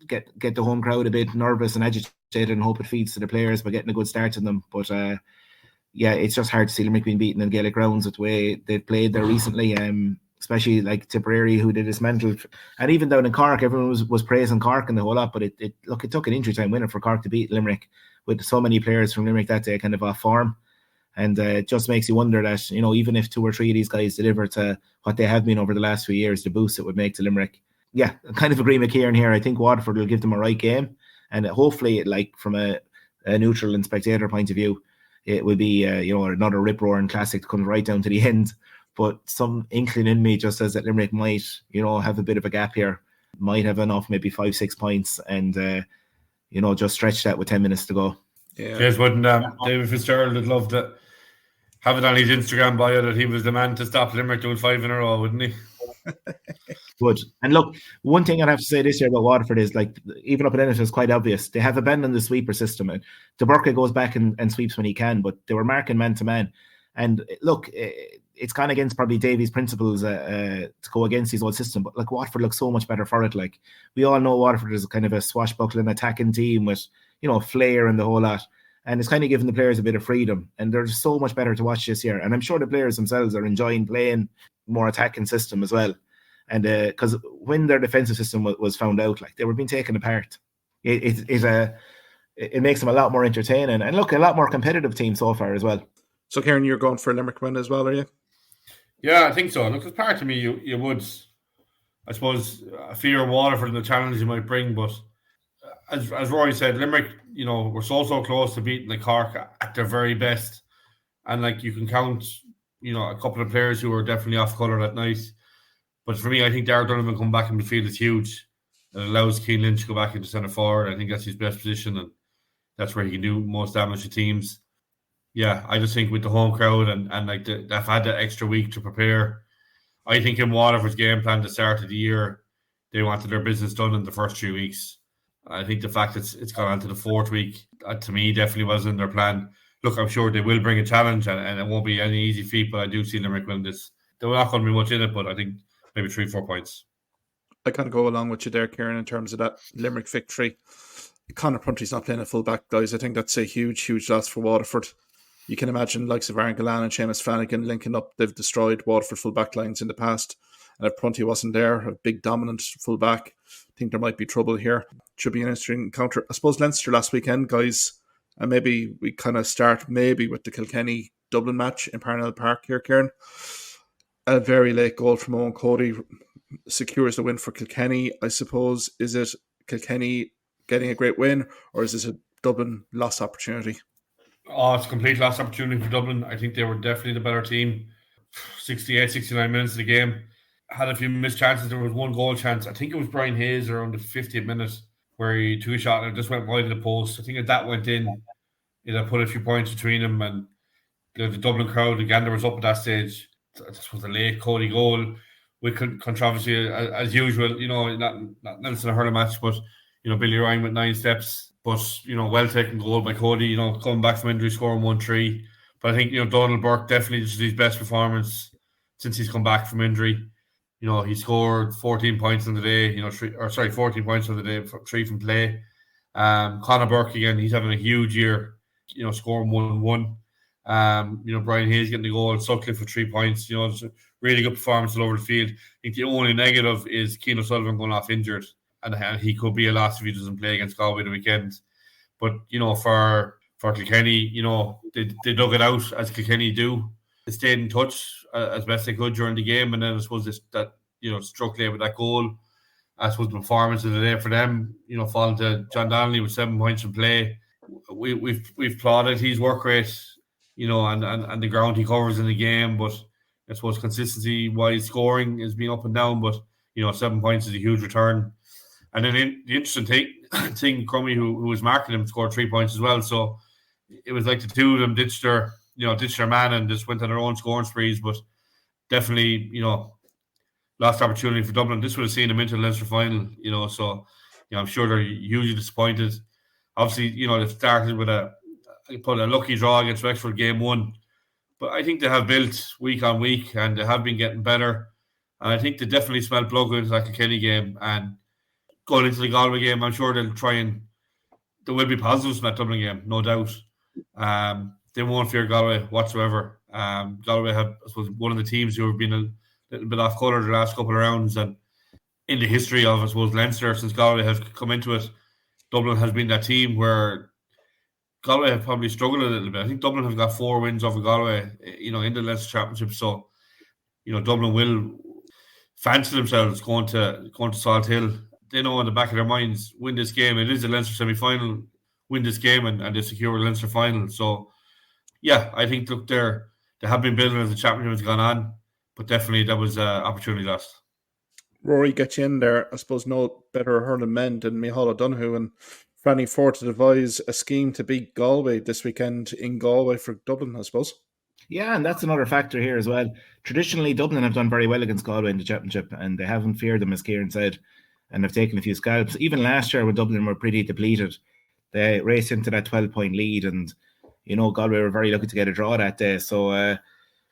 get the home crowd a bit nervous and agitated, and hope it feeds to the players by getting a good start to them. But yeah, it's just hard to see Limerick being beaten in Gaelic grounds with the way they've played there recently, especially Tipperary, who did dismantle. And even down in Cork, everyone was praising Cork and the whole lot, but it took an injury time winner for Cork to beat Limerick, with so many players from Limerick that day kind of off form. And it just makes you wonder that, even if 2 or 3 of these guys deliver to what they have been over the last few years, the boost it would make to Limerick. Yeah, I kind of agree with Kieran here. I think Waterford will give them a right game, and hopefully, from a neutral and spectator point of view, it will be another rip-roaring classic that comes right down to the end. But some inkling in me just says that Limerick might, have a bit of a gap here, might have enough, maybe 5-6 points, and just stretch that with 10 minutes to go. Yeah, yes, wouldn't David Fitzgerald would love to have it on his Instagram bio that he was the man to stop Limerick doing 5 in a row, wouldn't he? Good. And look, one thing I'd have to say this year about Waterford is, even up at Ennis, it's quite obvious. They have abandoned the sweeper system. And De Burke goes back and sweeps when he can, but they were marking man to man. And look, it's gone against probably Davies' principles to go against his old system. But Waterford looks so much better for it. We all know Waterford is kind of a swashbuckling attacking team with, flair and the whole lot. And it's kind of giving the players a bit of freedom. And they're just so much better to watch this year. And I'm sure the players themselves are enjoying playing more attacking system as well. And because when their defensive system was found out, they were being taken apart, it makes them a lot more entertaining and a lot more competitive team so far as well. So, Kieran, you're going for a Limerick win as well, are you? Yeah, I think so. Look, as part of me, you would, I suppose, fear Waterford and the challenge you might bring. But as Rory said, Limerick, we're so close to beating the Cork at their very best, and you can count, a couple of players who are definitely off colour that night. But for me, I think Darragh Donovan coming back in midfield is huge. It allows Cian Lynch to go back into centre forward. I think that's his best position, and that's where he can do most damage to teams. Yeah, I just think with the home crowd and they've had that extra week to prepare. I think in Waterford's game plan to start of the year, they wanted their business done in the first 3 weeks. I think the fact that it's gone on to the 4th week, to me, definitely wasn't in their plan. Look, I'm sure they will bring a challenge, and it won't be any easy feat, but I do see Limerick win this. There will not going to be much in it, but I think maybe 3-4 points. I kind of go along with you there, Kieran, in terms of that Limerick victory. Conor Prunty's not playing a full-back, guys. I think that's a huge loss for Waterford. You can imagine likes of Aaron Gillan and Seamus Flanagan linking up. They've destroyed Waterford full-back lines in the past. And if Prunty wasn't there, a big dominant full-back, I think there might be trouble here. Should be an interesting encounter. I suppose Leinster last weekend, guys, and maybe we kind of start maybe with the Kilkenny-Dublin match in Parnell Park here, Kieran. A very late goal from Owen Cody secures the win for Kilkenny, I suppose. Is it Kilkenny getting a great win, or is this a Dublin lost opportunity? Oh, it's a complete lost opportunity for Dublin. I think they were definitely the better team. 68, 69 minutes of the game. Had a few missed chances. There was one goal chance. I think it was Brian Hayes around the 50th minute where he took a shot and it just went wide of the post. I think if that went in, it'd put a few points between them. And the Dublin crowd, again, there was up at that stage. This was a late Cody goal with controversy as usual. Not Nelson a hurling match, but Billy Ryan with 9 steps. But well taken goal by Cody. Coming back from injury, scoring 1-3. But I think Donald Burke definitely just his best performance since he's come back from injury. He scored 14 points on the day. 14 points on the day, 3 from play. Conor Burke again, he's having a huge year. Scoring 1-1. Brian Hayes getting the goal, Sutcliffe for 3 points. It's a really good performance all over the field. I think the only negative is Cian O'Sullivan going off injured, and he could be a loss if he doesn't play against Galway the weekend. But for Kilkenny, they dug it out as Kilkenny do. stayed in touch as best they could during the game, and then I suppose that struck late with that goal. I suppose the performance of the day for them, falling to John Donnelly with 7 points in play. We've applauded his work rate, and the ground he covers in the game, but I suppose consistency wise scoring has been up and down, but 7 points is a huge return. And then the interesting thing, Crummy, who was marking him, scored 3 points as well. So it was like the two of them ditched their man and just went on their own scoring sprees, but definitely, lost opportunity for Dublin. This would have seen them into the Leinster final, so I'm sure they're hugely disappointed. Obviously, they started with a lucky draw against Wexford game 1, but I think they have built week on week and they have been getting better. And I think they definitely smell blood going into that Kilkenny game, and going into the Galway game, I'm sure there will be positives in that Dublin game, no doubt. They won't fear Galway whatsoever. Galway have, I suppose, one of the teams who have been a little bit off colour the last couple of rounds, and in the history of, I suppose, Leinster, since Galway has come into it, Dublin has been that team where Galway have probably struggled a little bit. I think Dublin have got 4 wins over Galway, in the Leinster Championship. So, Dublin will fancy themselves going to Salt Hill. They know in the back of their minds, win this game. It is a Leinster semi-final. Win this game and they secure a Leinster final. So, yeah, I think they have been building as the championship has gone on, but definitely that was opportunity lost. Ruairi got you in there. I suppose no better hurling men than Micheál O'Donoghue and Franny Ford to devise a scheme to beat Galway this weekend in Galway for Dublin, I suppose. Yeah, and that's another factor here as well. Traditionally, Dublin have done very well against Galway in the championship, and they haven't feared them, as Kieran said, and have taken a few scalps. Even last year when Dublin were pretty depleted, they raced into that 12-point lead, and Galway were very lucky to get a draw that day. So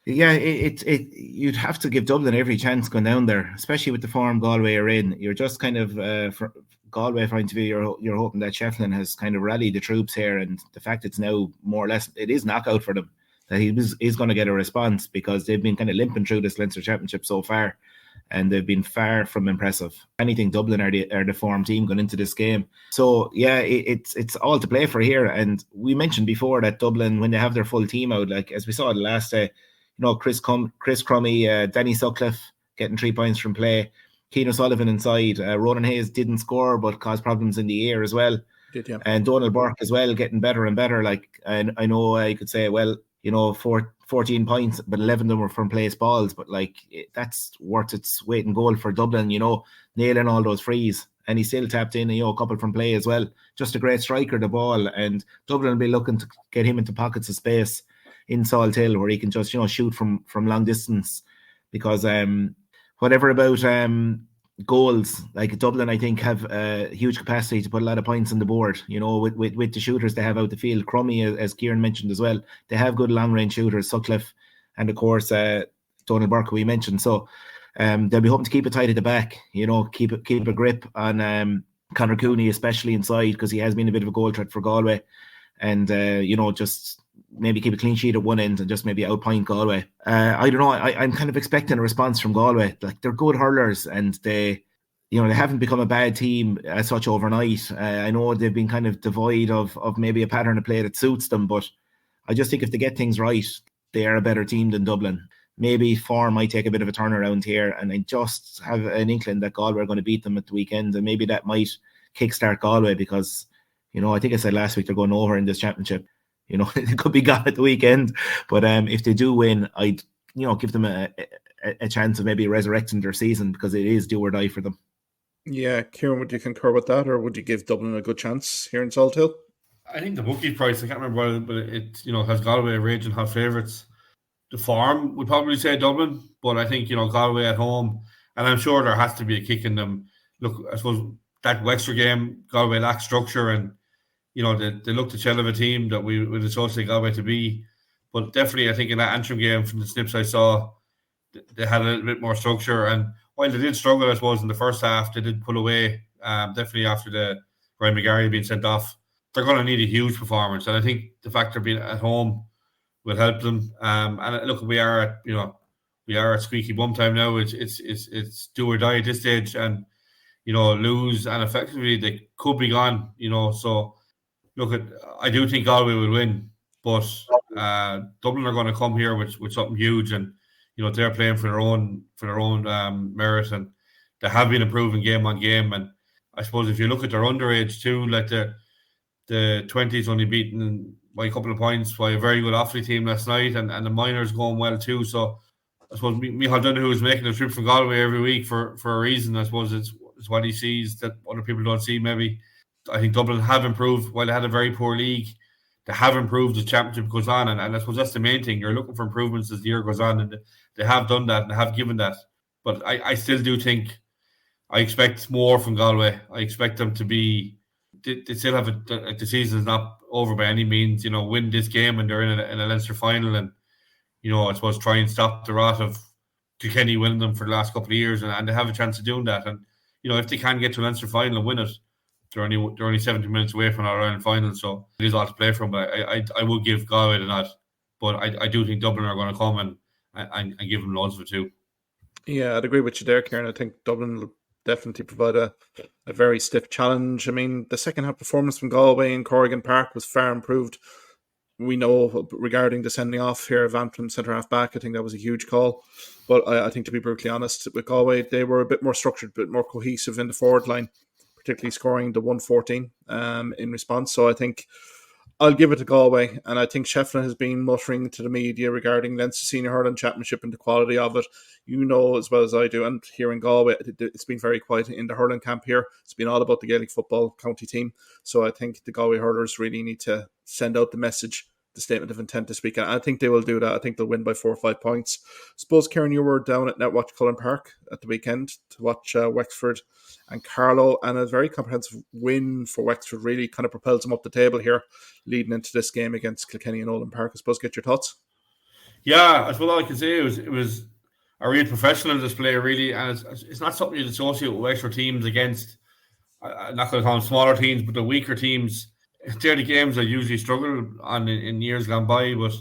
you'd have to give Dublin every chance going down there, especially with the form Galway are in. You're just kind of from Galway point of view, you're hoping that Shefflin has kind of rallied the troops here, and the fact it's now more or less it is knockout for them, that he's going to get a response, because they've been kind of limping through this Leinster Championship so far, and they've been far from impressive. Anything Dublin are the form team going into this game. So yeah, it's all to play for here. And we mentioned before that Dublin, when they have their full team out, like as we saw the last day, Chris Crummy, Danny Sutcliffe getting 3 points from play, Cian O'Sullivan inside, Ronan Hayes didn't score but caused problems in the air as well. Did, yeah. And Donald Burke as well, getting better and better. Like, and I know I could say, well, 14 points, but 11 of them were from place balls. But like, that's worth its weight in gold for Dublin, nailing all those frees. And he still tapped in, a couple from play as well. Just a great striker, the ball. And Dublin will be looking to get him into pockets of space in Salt Hill where he can just, shoot from long distance. Because whatever about goals, like Dublin, I think have a huge capacity to put a lot of points on the board, with the shooters they have out the field. Crummy, as Kieran mentioned as well, they have good long range shooters, Sutcliffe, and of course Donald Burke, who we mentioned. So they'll be hoping to keep it tight at the back, keep a grip on Conor Cooney, especially inside, because he has been a bit of a goal threat for Galway, and just maybe keep a clean sheet at one end and just maybe outpoint Galway. I don't know. I'm kind of expecting a response from Galway. Like, they're good hurlers, and they haven't become a bad team as such overnight. I know they've been kind of devoid of maybe a pattern of play that suits them, but I just think if they get things right, they are a better team than Dublin. Maybe form might take a bit of a turnaround here, and I just have an inkling that Galway are going to beat them at the weekend, and maybe that might kickstart Galway, because I think I said last week they're going over in this championship. It could be gone at the weekend, but if they do win, I'd give them a chance of maybe resurrecting their season, because it is do or die for them. Yeah, Kieran, would you concur with that, or would you give Dublin a good chance here in Salt Hill? I think the bookie price, I can't remember, but it has Galway raging hot favourites. The form would probably say Dublin, but I think Galway at home, and I'm sure there has to be a kick in them. Look, I suppose that Wexford game, Galway lacks structure, and they looked the shell of a team that we would associate Galway to be. But definitely, I think in that Antrim game, from the snips I saw, they had a little bit more structure. And while they did struggle, I suppose, in the first half, they did pull away, definitely after the Ryan McGarry being sent off. They're going to need a huge performance. And I think the fact they're being at home will help them. And look, we are at squeaky bum time now. It's do or die at this stage. And, lose, and effectively they could be gone, so... Look, I do think Galway will win, But Dublin are going to come here with something huge, and they're playing for their own merit, and they have been improving game on game. And I suppose if you look at their underage too, like the 20s only beaten by a couple of points by a very good Offaly team last night, and the minors going well too. So I suppose Micheál Donoghue is making a trip from Galway every week for a reason. I suppose it's what he sees that other people don't see. Maybe I think Dublin have improved. While they had a very poor league, they have improved as the championship goes on, and I suppose that's the main thing. You're looking for improvements as the year goes on, and they have done that and they have given that. But I still do think I expect more from Galway. I expect them to be. They still have the season is not over by any means. Win this game and they're in a Leinster final, and I suppose try and stop the rot of Kilkenny winning them for the last couple of years, and they have a chance of doing that. And if they can get to a Leinster final and win it, they're only 70 minutes away from our Ireland final, so it is all to play from. But I will give Galway the nod, but I do think Dublin are going to come and give them loads of it too. Yeah, I'd agree with you there, Kieran. I think Dublin will definitely provide a very stiff challenge. I mean, the second half performance from Galway in Corrigan Park was far improved. We know regarding the sending off here of Antrim centre half back, I think that was a huge call. But I think, to be brutally honest, with Galway, they were a bit more structured, a bit more cohesive in the forward line, particularly scoring the 114 in response. So I think I'll give it to Galway, and I think Shefflin has been muttering to the media regarding Leinster Senior Hurling Championship and the quality of it. You know as well as I do, and here in Galway, it's been very quiet in the hurling camp here. It's been all about the Gaelic football county team. So I think the Galway hurlers really need to send out the message, the statement of intent this weekend. I think they will do that. I think they'll win by 4 or 5 points. Suppose, Kieran, you were down at Netwatch Cullen Park at the weekend to watch Wexford and Carlow, and a very comprehensive win for Wexford really kind of propels them up the table here, leading into this game against Kilkenny and Olin Park. I suppose, get your thoughts. Yeah, I suppose all I can say it was a real professional display, really, and it's not something you'd associate with Wexford teams against. I'm not going to call them smaller teams, but the weaker teams. They're the games I usually struggled on in years gone by, but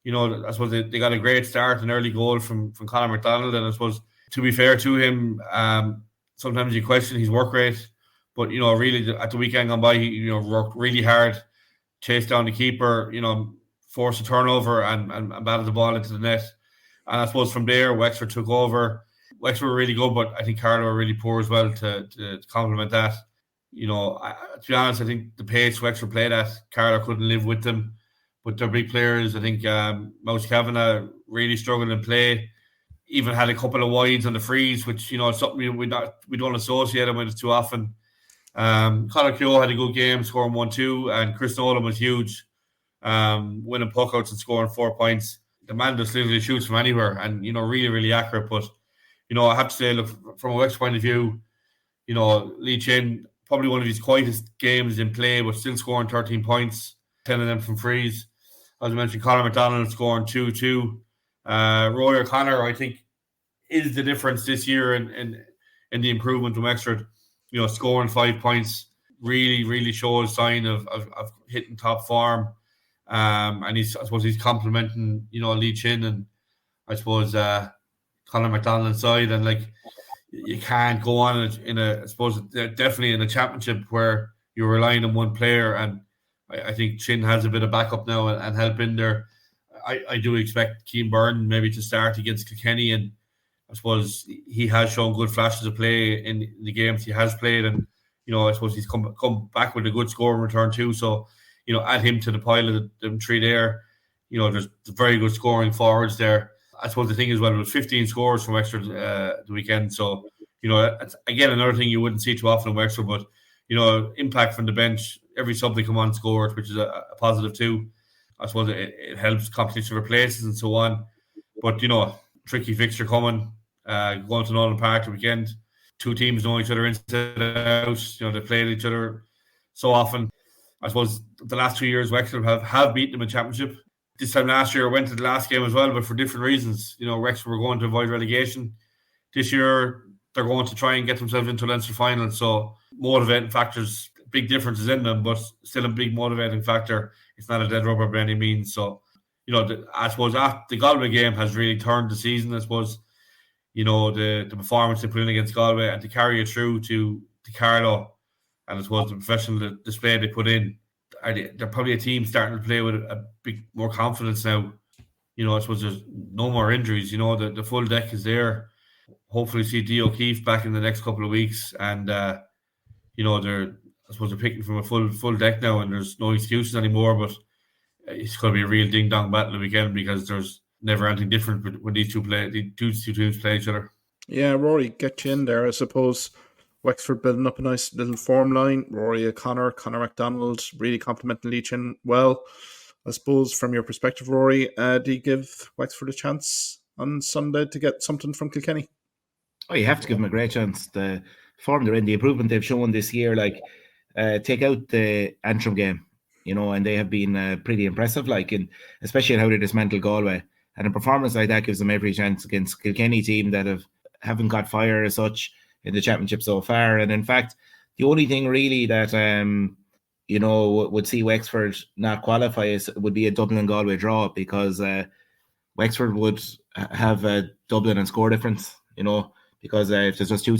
I suppose they got a great start, an early goal from Conor McDonald, and I suppose, to be fair to him, sometimes you question his work rate, but really at the weekend gone by, he worked really hard, chased down the keeper, forced a turnover and batted the ball into the net. And I suppose from there, Wexford took over. Wexford were really good, but I think Carlow were really poor as well to complement that. To be honest, I think the pace Wexford played at, Carlow couldn't live with them. But their big players, I think Mouse Kavanagh really struggled in play. Even had a couple of wides on the frees, which is something we don't associate him with too often. Conor Keogh had a good game, scoring 1-2, and Chris Nolan was huge, winning puckouts and scoring 4 points. The man just literally shoots from anywhere, and really, really accurate. But I have to say, look, from a Wexford point of view, Lee Chin, probably one of his quietest games in play, but still scoring 13 points, 10 of them from frees. As I mentioned, Conor McDonald scoring 2-2. Roy O'Connor, I think, is the difference this year in the improvement from Wexford. Scoring 5 points really, really shows sign of hitting top form. And I suppose he's complimenting, Lee Chin and I suppose Conor McDonald's side, and like you can't go on I suppose definitely in a championship where you're relying on one player, and I think Chin has a bit of backup now and help in there. I do expect Keane Byrne maybe to start against Kilkenny, and I suppose he has shown good flashes of play in the games he has played, and I suppose he's come back with a good score in return too. So add him to the pile of them three there. There's very good scoring forwards there. I suppose the thing is, well, it was 15 scores from Wexford the weekend. So that's, again, another thing you wouldn't see too often in Wexford, but impact from the bench. Every sub they come on scored, which is a positive too. I suppose it helps competition for places and so on. But tricky fixture coming, going to Nolan Park the weekend. Two teams know each other inside and out. They played each other so often. I suppose the last 2 years, Wexford have beaten them in championship. This time last year, I went to the last game as well, but for different reasons. Wexford were going to avoid relegation. This year, they're going to try and get themselves into a Leinster final. So motivating factors, big differences in them, but still a big motivating factor. It's not a dead rubber by any means. So, I suppose the Galway game has really turned the season. I suppose, the performance they put in against Galway and to carry it through to Carlow, and I suppose the professional display they put in, they're probably a team starting to play with a bit more confidence now. I suppose there's no more injuries. The full deck is there. Hopefully see Dee O'Keefe back in the next couple of weeks, and they're picking from a full deck now, and there's no excuses anymore. But it's going to be a real ding dong battle again, because there's never anything different when these two teams play each other. Yeah, Rory, get you in there. I suppose Wexford building up a nice little form line. Rory O'Connor, Conor MacDonald, really complimenting each in well. I suppose from your perspective, Rory, do you give Wexford a chance on Sunday to get something from Kilkenny? Oh, you have to give them a great chance. The form they're in, the improvement they've shown this year, take out the Antrim game, and they have been pretty impressive, and especially in how they dismantle Galway. And a performance like that gives them every chance against Kilkenny team that haven't got fire as such in the championship so far. And in fact, the only thing really that would see Wexford not qualify would be a Dublin and Galway draw, because Wexford would have a Dublin and score difference, because if there's just two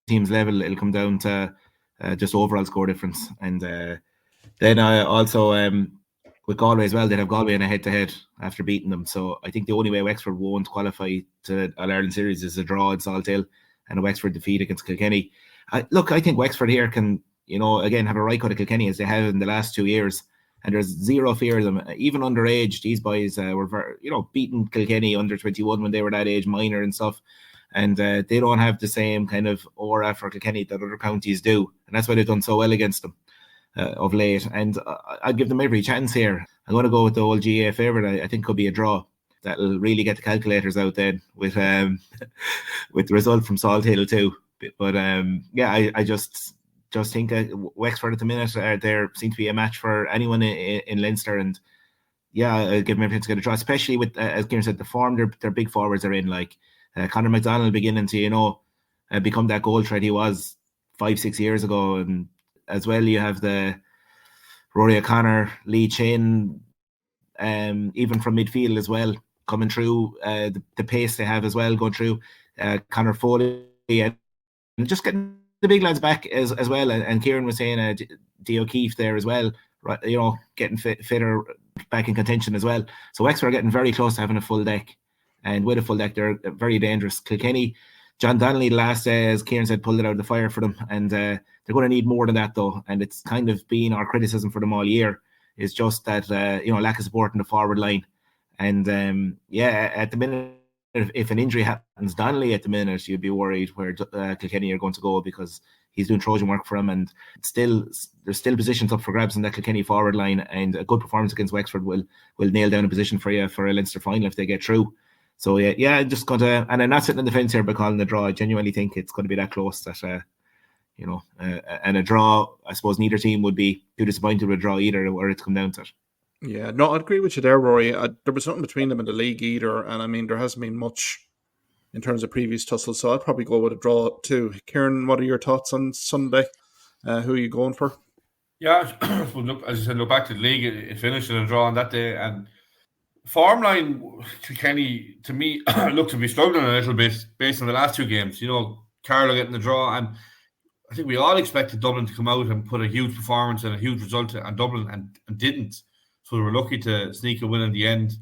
teams level, it'll come down to just overall score difference. And then also with Galway as well, they'd have Galway in a head-to-head after beating them. So I think the only way Wexford won't qualify to All-Ireland Series is a draw at Salthill and a Wexford defeat against Kilkenny. I think Wexford here can, again, have a right cut of Kilkenny as they have in the last 2 years. And there's zero fear of them. Even underage, these boys were very, beating Kilkenny under 21 when they were that age, minor and stuff. And they don't have the same kind of aura for Kilkenny that other counties do. And that's why they've done so well against them of late. And I'd give them every chance here. I'm going to go with the old GA favourite. I think could be a draw. That'll really get the calculators out then with the result from Salthill too. But I just think Wexford at the minute, there seems to be a match for anyone in Leinster. And I'll give them everything to get a draw, especially with, as Kieran said, the form their big forwards are in, Conor MacDonald beginning to, become that goal threat he was 5-6 years ago. And as well, you have the Rory O'Connor, Lee Chin, even from midfield as well, coming through, the pace they have as well, going through, Conor Foley, and just getting the big lads back as well. And Kieran was saying Dee O'Keefe there as well, right, getting fitter, back in contention as well. So Wexford are getting very close to having a full deck. And with a full deck, they're very dangerous. Kilkenny, John Donnelly last day, as Kieran said, pulled it out of the fire for them. And they're going to need more than that, though. And it's kind of been our criticism for them all year, is just that, lack of support in the forward line. And, at the minute, if an injury happens, Donnelly at the minute, you'd be worried where Kilkenny are going to go, because he's doing Trojan work for him. And there's still positions up for grabs in that Kilkenny forward line. And a good performance against Wexford will nail down a position for you for a Leinster final if they get through. So I'm just going to, and I'm not sitting on the fence here by calling the draw. I genuinely think it's going to be that close that, and a draw, I suppose neither team would be too disappointed with a draw either, where it's come down to it. Yeah, no, I'd agree with you there, Rory. There was nothing between them in the league either, and I mean, there hasn't been much in terms of previous tussles, so I'd probably go with a draw too. Kieran, what are your thoughts on Sunday? Who are you going for? Yeah, look, as you said, look back to the league, it finished in a draw on that day, and form line, Kilkenny, to me, look to be struggling a little bit based on the last two games. Carlow getting the draw, and I think we all expected Dublin to come out and put a huge performance and a huge result on Dublin, and didn't. So we were lucky to sneak a win in the end.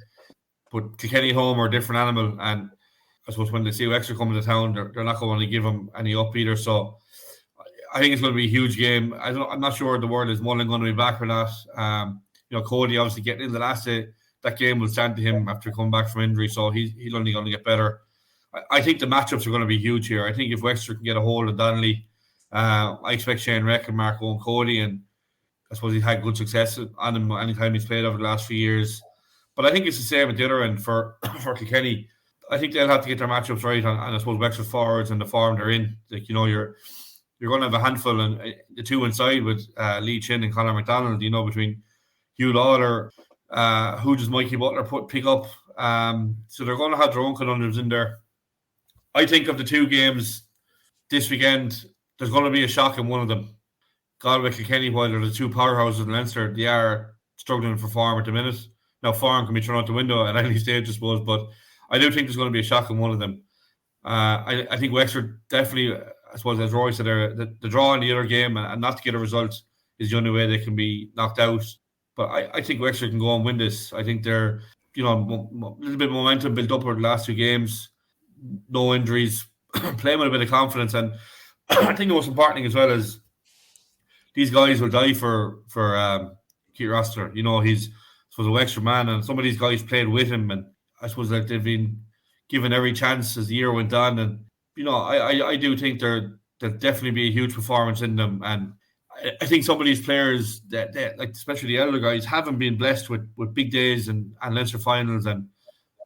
But Kilkenny home are a different animal, and I suppose when they see Wexford coming to town, they're not going to give them any up either. So I think it's going to be a huge game. I'm not sure the word is Mullen going to be back or not. Cody obviously getting in the last day. That game will stand to him after coming back from injury, so he's only going to get better. I think the matchups are going to be huge here. I think if Wexford can get a hold of Donnelly, I expect Shane Reck and Marco and Cody, and I suppose he's had good success on him anytime he's played over the last few years. But I think it's the same at the other end for Kilkenny. I think they'll have to get their matchups right on I suppose Wexford forwards and the form they're in. You're going to have a handful, and the two inside with Lee Chin and Conor MacDonald, between Hugh Lawler, who does Mikey Butler pick up? So they're going to have their own conundrums in there. I think of the two games this weekend, there's going to be a shock in one of them. Galway, Kilkenny, while they're the two powerhouses in Leinster, they are struggling for form at the minute. Now, form can be thrown out the window at any stage, I suppose, but I do think there's going to be a shock in one of them. I think Wexford definitely, I suppose, as Roy said there, the draw in the other game and not to get a result is the only way they can be knocked out. But I think Wexford can go and win this. I think they're, a little bit of momentum built up over the last 2 games. No injuries, playing with a bit of confidence. And I think the most important thing as well is these guys will die for Keith Roster. He's a Wexford man, and some of these guys played with him, and I suppose like they've been given every chance as the year went on. And I do think there'll definitely be a huge performance in them. And I think some of these players that like, especially the elder guys, haven't been blessed with big days and Leinster finals. And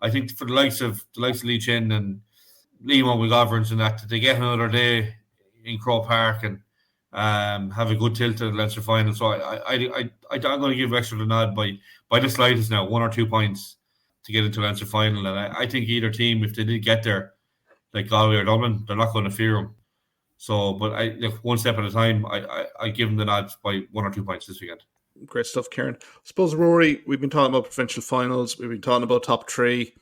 I think for the likes of Lee Chin and Liam McGovern and that they get another day in Croke Park and have a good tilt at the Leinster final. So I'm going to give Wexford a nod by the slightest now, 1 or 2 points to get into the Leinster final. And I think either team, if they did get there, like Galway or Dublin, they're not going to fear them. So, but one step at a time, I give them the nod by 1 or 2 points this weekend. Great stuff, Kieran. I suppose, Ruairi, we've been talking about provincial finals. We've been talking about top 3.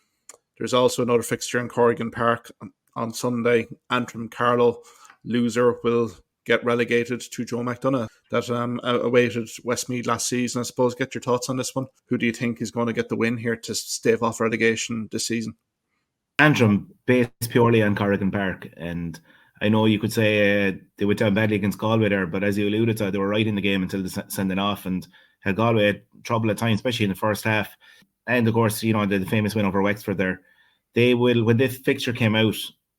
There's also another fixture in Corrigan Park on Sunday. Antrim Carlow, loser will get relegated to Joe McDonagh. That awaited Westmeath last season. I suppose, get your thoughts on this one. Who do you think is going to get the win here to stave off relegation this season? Antrim, based purely on Corrigan Park, and I know you could say they went down badly against Galway there, but as you alluded to, they were right in the game until the sending off, and had Galway had trouble at times, especially in the first half. And of course, the famous win over Wexford there. They will, when this fixture came out,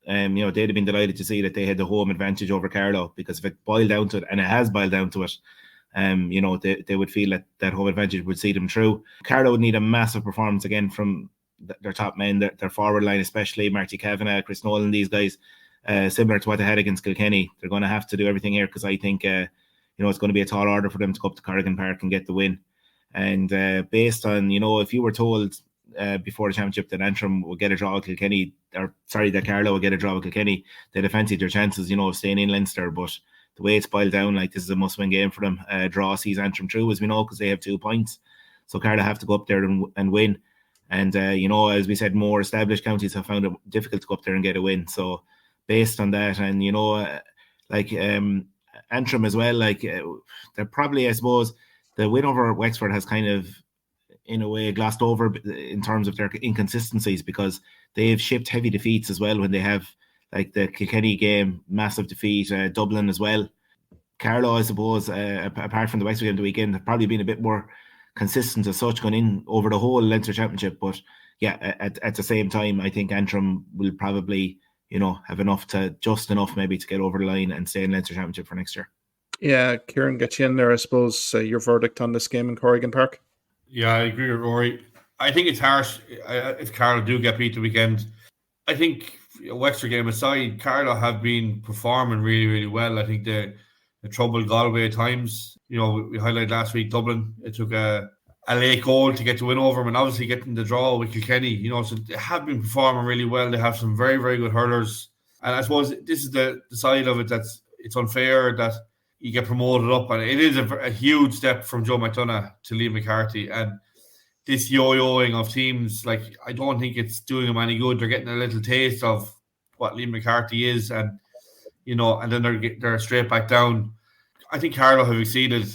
they'd have been delighted to see that they had the home advantage over Carlow, because if it boiled down to it, and it has boiled down to it, they would feel that home advantage would see them through. Carlow would need a massive performance again from their top men, their forward line, especially Marty Kavanagh, Chris Nolan, these guys, similar to what they had against Kilkenny. They're going to have to do everything here, because I think it's going to be a tall order for them to go up to Corrigan Park and get the win. And based on, if you were told before the championship that Antrim would get a draw with Kilkenny, that Carlow would get a draw with Kilkenny, they'd have fancied their chances, of staying in Leinster. But the way it's boiled down, this is a must-win game for them. Draw sees Antrim through, as we know, because they have 2 points. So Carlow have to go up there and win. And, as we said, more established counties have found it difficult to go up there and get a win. So based on that, and, Antrim as well, they're probably, I suppose, the win over Wexford has kind of, in a way, glossed over in terms of their inconsistencies, because they've shipped heavy defeats as well when they have, the Kilkenny game, massive defeat, Dublin as well. Carlow, I suppose, apart from the Wexford game the weekend, have probably been a bit more consistent as such going in over the whole Leinster Championship. But yeah, at the same time, I think Antrim will probably, have just enough maybe to get over the line and stay in Leinster Championship for next year. Yeah, Kieran, get you in there, I suppose. Your verdict on this game in Corrigan Park? Yeah, I agree with Rory. I think it's harsh if Carlow do get beat the weekend. I think, Wexford game aside, Carlow have been performing really, really well. I think they troubled Galway at times. We highlighted last week Dublin. It took a late goal to get the win over them, and obviously getting the draw with Kilkenny. So they have been performing really well. They have some very, very good hurlers. And I suppose this is the side of it it's unfair that you get promoted up, and it is a huge step from Joe McDonagh to Liam McCarthy. And this yo-yoing of teams, I don't think it's doing them any good. They're getting a little taste of what Liam McCarthy is, and and then they're straight back down. I think Carlow have exceeded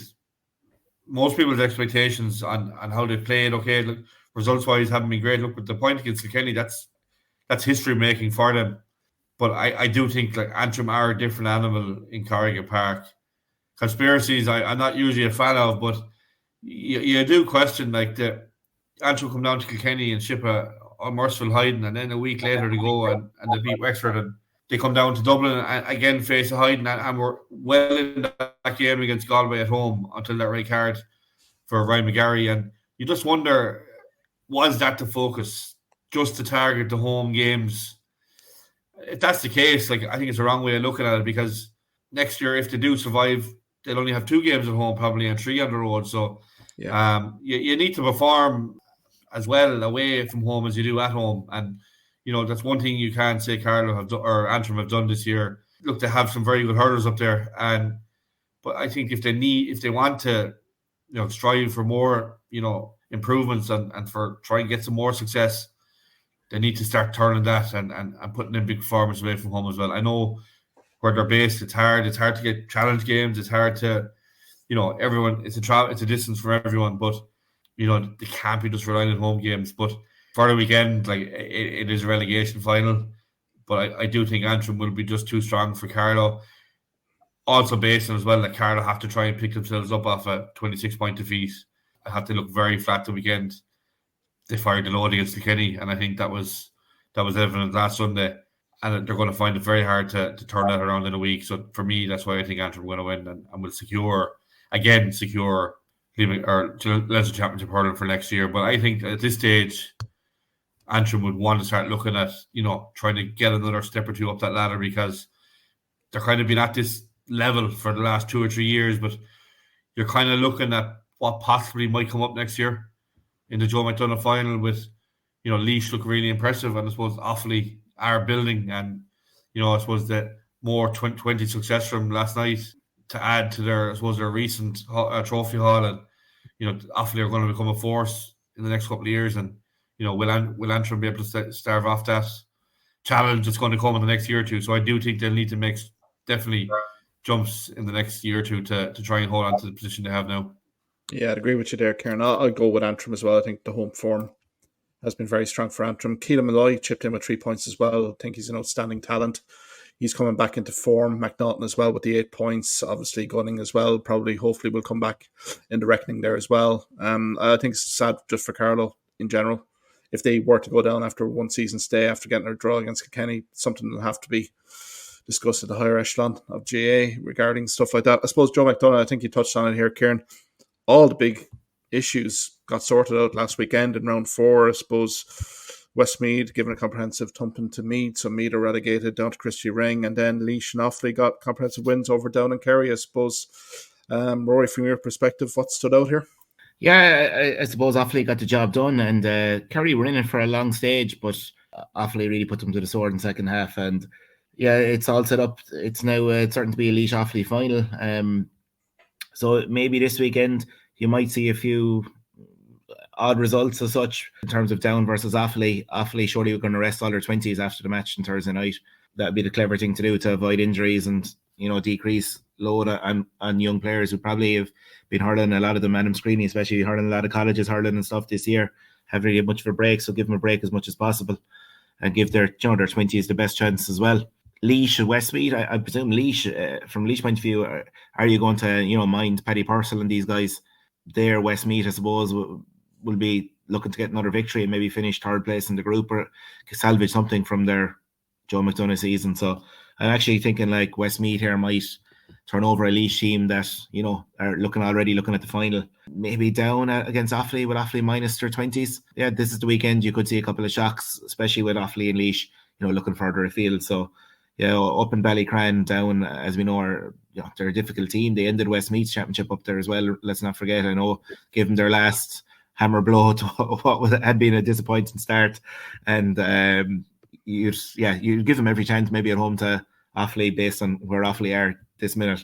most people's expectations on how they played. Okay, look, results-wise haven't been great. Look, but the point against Kilkenny, that's history-making for them. But I do think Antrim are a different animal in Corrigan Park. Conspiracies, I'm not usually a fan of, but you do question the Antrim come down to Kilkenny and ship a unmerciful hiding, and then a week later they go and they beat Wexford, and they come down to Dublin and again face a hiding, and we're well in that game against Galway at home until that red card for Ryan McGarry. And you just wonder, was that the focus, just to target the home games? If that's the case, I think it's the wrong way of looking at it, because next year, if they do survive, they'll only have 2 games at home probably and 3 on the road. So you need to perform as well away from home as you do at home. And that's one thing you can't say Carlow have done, or Antrim have done this year. Look, they have some very good hurlers up there, but I think if they want to, strive for more, improvements and for try and get some more success, they need to start turning that and putting in big performance away from home as well. I know where they're based, it's hard to get challenge games. It's hard to everyone, it's a distance for everyone, but they can't be just relying on home games. But for the weekend, like it is a relegation final, but I do think Antrim will be just too strong for Carlow. Also based on as well that Carlow have to try and pick themselves up off a 26-point defeat. I have to look very flat the weekend. They fired the load against Kilkenny, and I think that was evident last Sunday. And they're going to find it very hard to turn that around in a week. So for me, that's why I think Antrim are going to win and will secure Leinster Championship hurling for next year. But I think at this stage, Antrim would want to start looking at, trying to get another step or two up that ladder, because they're kind of been at this level for the last 2 or 3 years, but you're kind of looking at what possibly might come up next year in the Joe McDonagh final with, Laois look really impressive, and I suppose Offaly are building, and, I suppose the more 20 success from last night to add to their recent trophy haul, and, Offaly are going to become a force in the next couple of years, and, will Antrim be able to starve off that challenge that's going to come in the next year or two? So I do think they'll need to make definitely jumps in the next year or two to try and hold on to the position they have now. Yeah, I'd agree with you there, Kieran. I'll go with Antrim as well. I think the home form has been very strong for Antrim. Keelan Malloy chipped in with 3 points as well. I think he's an outstanding talent. He's coming back into form. McNaughton as well with the 8 points. Obviously Gunning as well. Hopefully will come back in the reckoning there as well. I think it's sad just for Carlow in general. If they were to go down after one season stay, after getting a draw against Kilkenny, something will have to be discussed at the higher echelon of GA regarding stuff like that. I suppose Joe McDonagh, I think you touched on it here, Kieran. All the big issues got sorted out last weekend in round 4. I suppose Westmeath given a comprehensive thumping to Meath, so Meath are relegated down to Christy Ring, and then Laois and Offaly got comprehensive wins over Down and Kerry. I suppose, Ruairi, from your perspective, what stood out here? Yeah, I suppose Offaly got the job done, and Kerry were in it for a long stage, but Offaly really put them to the sword in the second half, and yeah, it's all set up. It's now starting to be a Laois Offaly final. So maybe this weekend you might see a few odd results as such in terms of Down versus Offaly. Offaly surely are going to rest all their 20s after the match on Thursday night. That'd be the clever thing to do to avoid injuries and, decrease load on young players who probably have been hurling, a lot of them, Adam Screeney especially, hurling a lot of colleges, hurling and stuff this year, haven't really had much of a break, so give them a break as much as possible and give their 20s the best chance as well. Laois and Westmeath, I presume Laois, from Laois point of view, are you going to, mind Paddy Purcell and these guys? There, Westmeath, I suppose, will be looking to get another victory and maybe finish third place in the group or salvage something from their Joe McDonagh season. So I'm actually thinking like Westmeath here might turn over a Laois team that, are looking at the final. Maybe Down against Offaly with Offaly minus their 20s. Yeah, this is the weekend. You could see a couple of shocks, especially with Offaly and Laois, looking further afield. So, up in Ballycran, Down, as we know, they're a difficult team. They ended Westmeath's championship up there as well. Let's not forget. I know, gave them their last hammer blow to what had been a disappointing start, and you'd give them every chance maybe at home to Offaly based on where Offaly are this minute.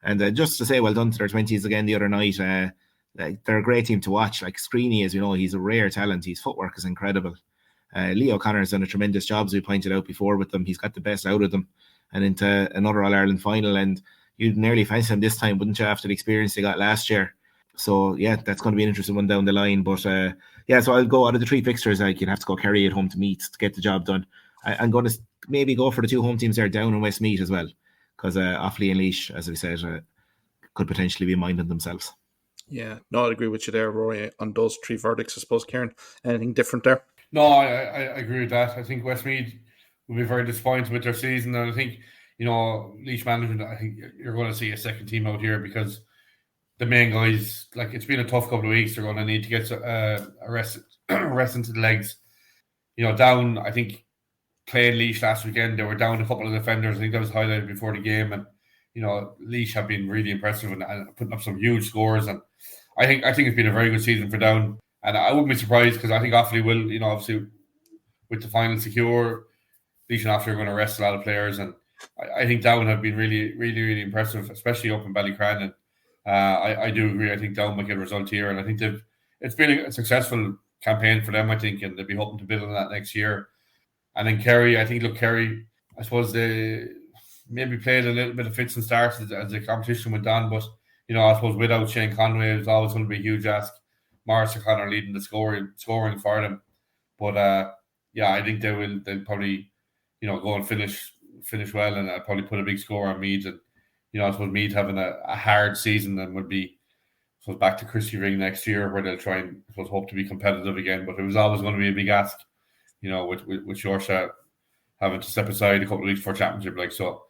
And just to say well done to their 20s again the other night. They're a great team to watch. Like Screeney, as you know, he's a rare talent. His footwork is incredible. Leo O'Connor has done a tremendous job, as we pointed out before, with them. He's got the best out of them and into another All-Ireland final, and you'd nearly fancy him this time, wouldn't you, after the experience they got last year? So yeah, that's going to be an interesting one down the line. But so I'll go out of the 3 fixtures. You'd have to go Kerry at home to Meath to get the job done. I'm going to maybe go for the 2 home teams there, Down and Westmeath as well, because Offaly and Laois, as we said, could potentially be minding themselves. Yeah, no, I'd agree with you there, Rory, on those 3 verdicts. I suppose, Kieran, anything different there? No, I agree with that. I think Westmeath will be very disappointed with their season, and I think, Laois management, I think you're going to see a second team out here because the main guys, like, it's been a tough couple of weeks. They're going to need to get a rest into the legs. Down, I think, playing Laois last weekend, they were down a couple of defenders. I think that was highlighted before the game, and Laois have been really impressive and putting up some huge scores. And I think it's been a very good season for Down. And I wouldn't be surprised because I think Offaly will, obviously, with the final secure, Laois and Offaly are going to rest a lot of players. And I think Down have been really, really, really impressive, especially up in Ballycran. And I do agree. I think Down might get a result here. And I think it's been a successful campaign for them, I think, and they'll be hoping to build on that next year. And then Kerry, Kerry, I suppose they maybe played a little bit of fits and starts as the competition went on, but I suppose without Shane Conway, it was always going to be a huge ask. Morris O'Connor leading the scoring for them. But I think they'll probably, go and finish well, and I'll probably put a big score on Meath. And, I suppose Meath having a hard season and would be, I suppose, back to Christy Ring next year, where they'll try and, I suppose, hope to be competitive again. But it was always going to be a big ask, with Yorkshire having to step aside a couple of weeks for championship. So,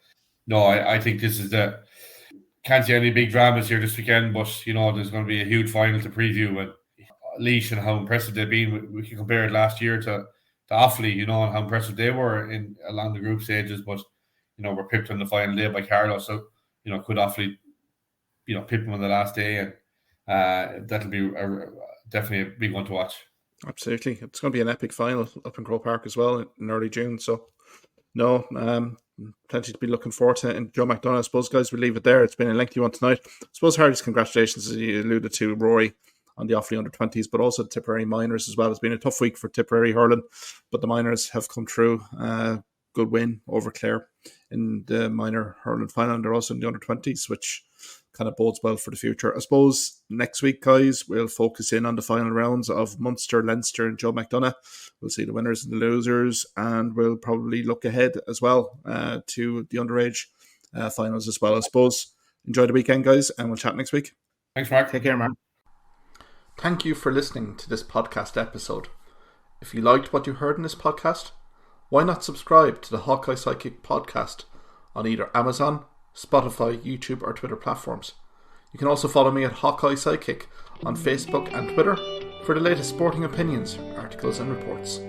no, I think this is can't see any big dramas here this weekend, but, there's going to be a huge final to preview. And Laois and how impressive they've been. We can compare it last year to Offaly, and how impressive they were along the group stages, but, were pipped on the final day by Carlow. So, could Offaly, pip them on the last day, and that'll be definitely a big one to watch. Absolutely. It's going to be an epic final up in Croke Park as well in early June. So, no, plenty to be looking forward to. And Joe McDonagh, I suppose, guys, we'll leave it there. It's been a lengthy one tonight. I suppose, Harry's congratulations, as you alluded to, Ruairi, on the Offaly under-20s, but also the Tipperary minors as well. It's been a tough week for Tipperary hurling, but the minors have come through. Good win over Clare in the minor hurling final, and they're also in the under-20s, which kind of bodes well for the future. I suppose next week, guys, we'll focus in on the final rounds of Munster, Leinster and Joe McDonagh. We'll see the winners and the losers, and we'll probably look ahead as well to the underage finals as well. I suppose enjoy the weekend, guys, and we'll chat next week. Thanks, Mark. Take care, Mark. Thank you for listening to this podcast episode. If you liked what you heard in this podcast, why not subscribe to the Hawkeye Sidekick podcast on either Amazon, Spotify, YouTube or Twitter platforms. You can also follow me at Hawkeye Sidekick on Facebook and Twitter for the latest sporting opinions, articles and reports.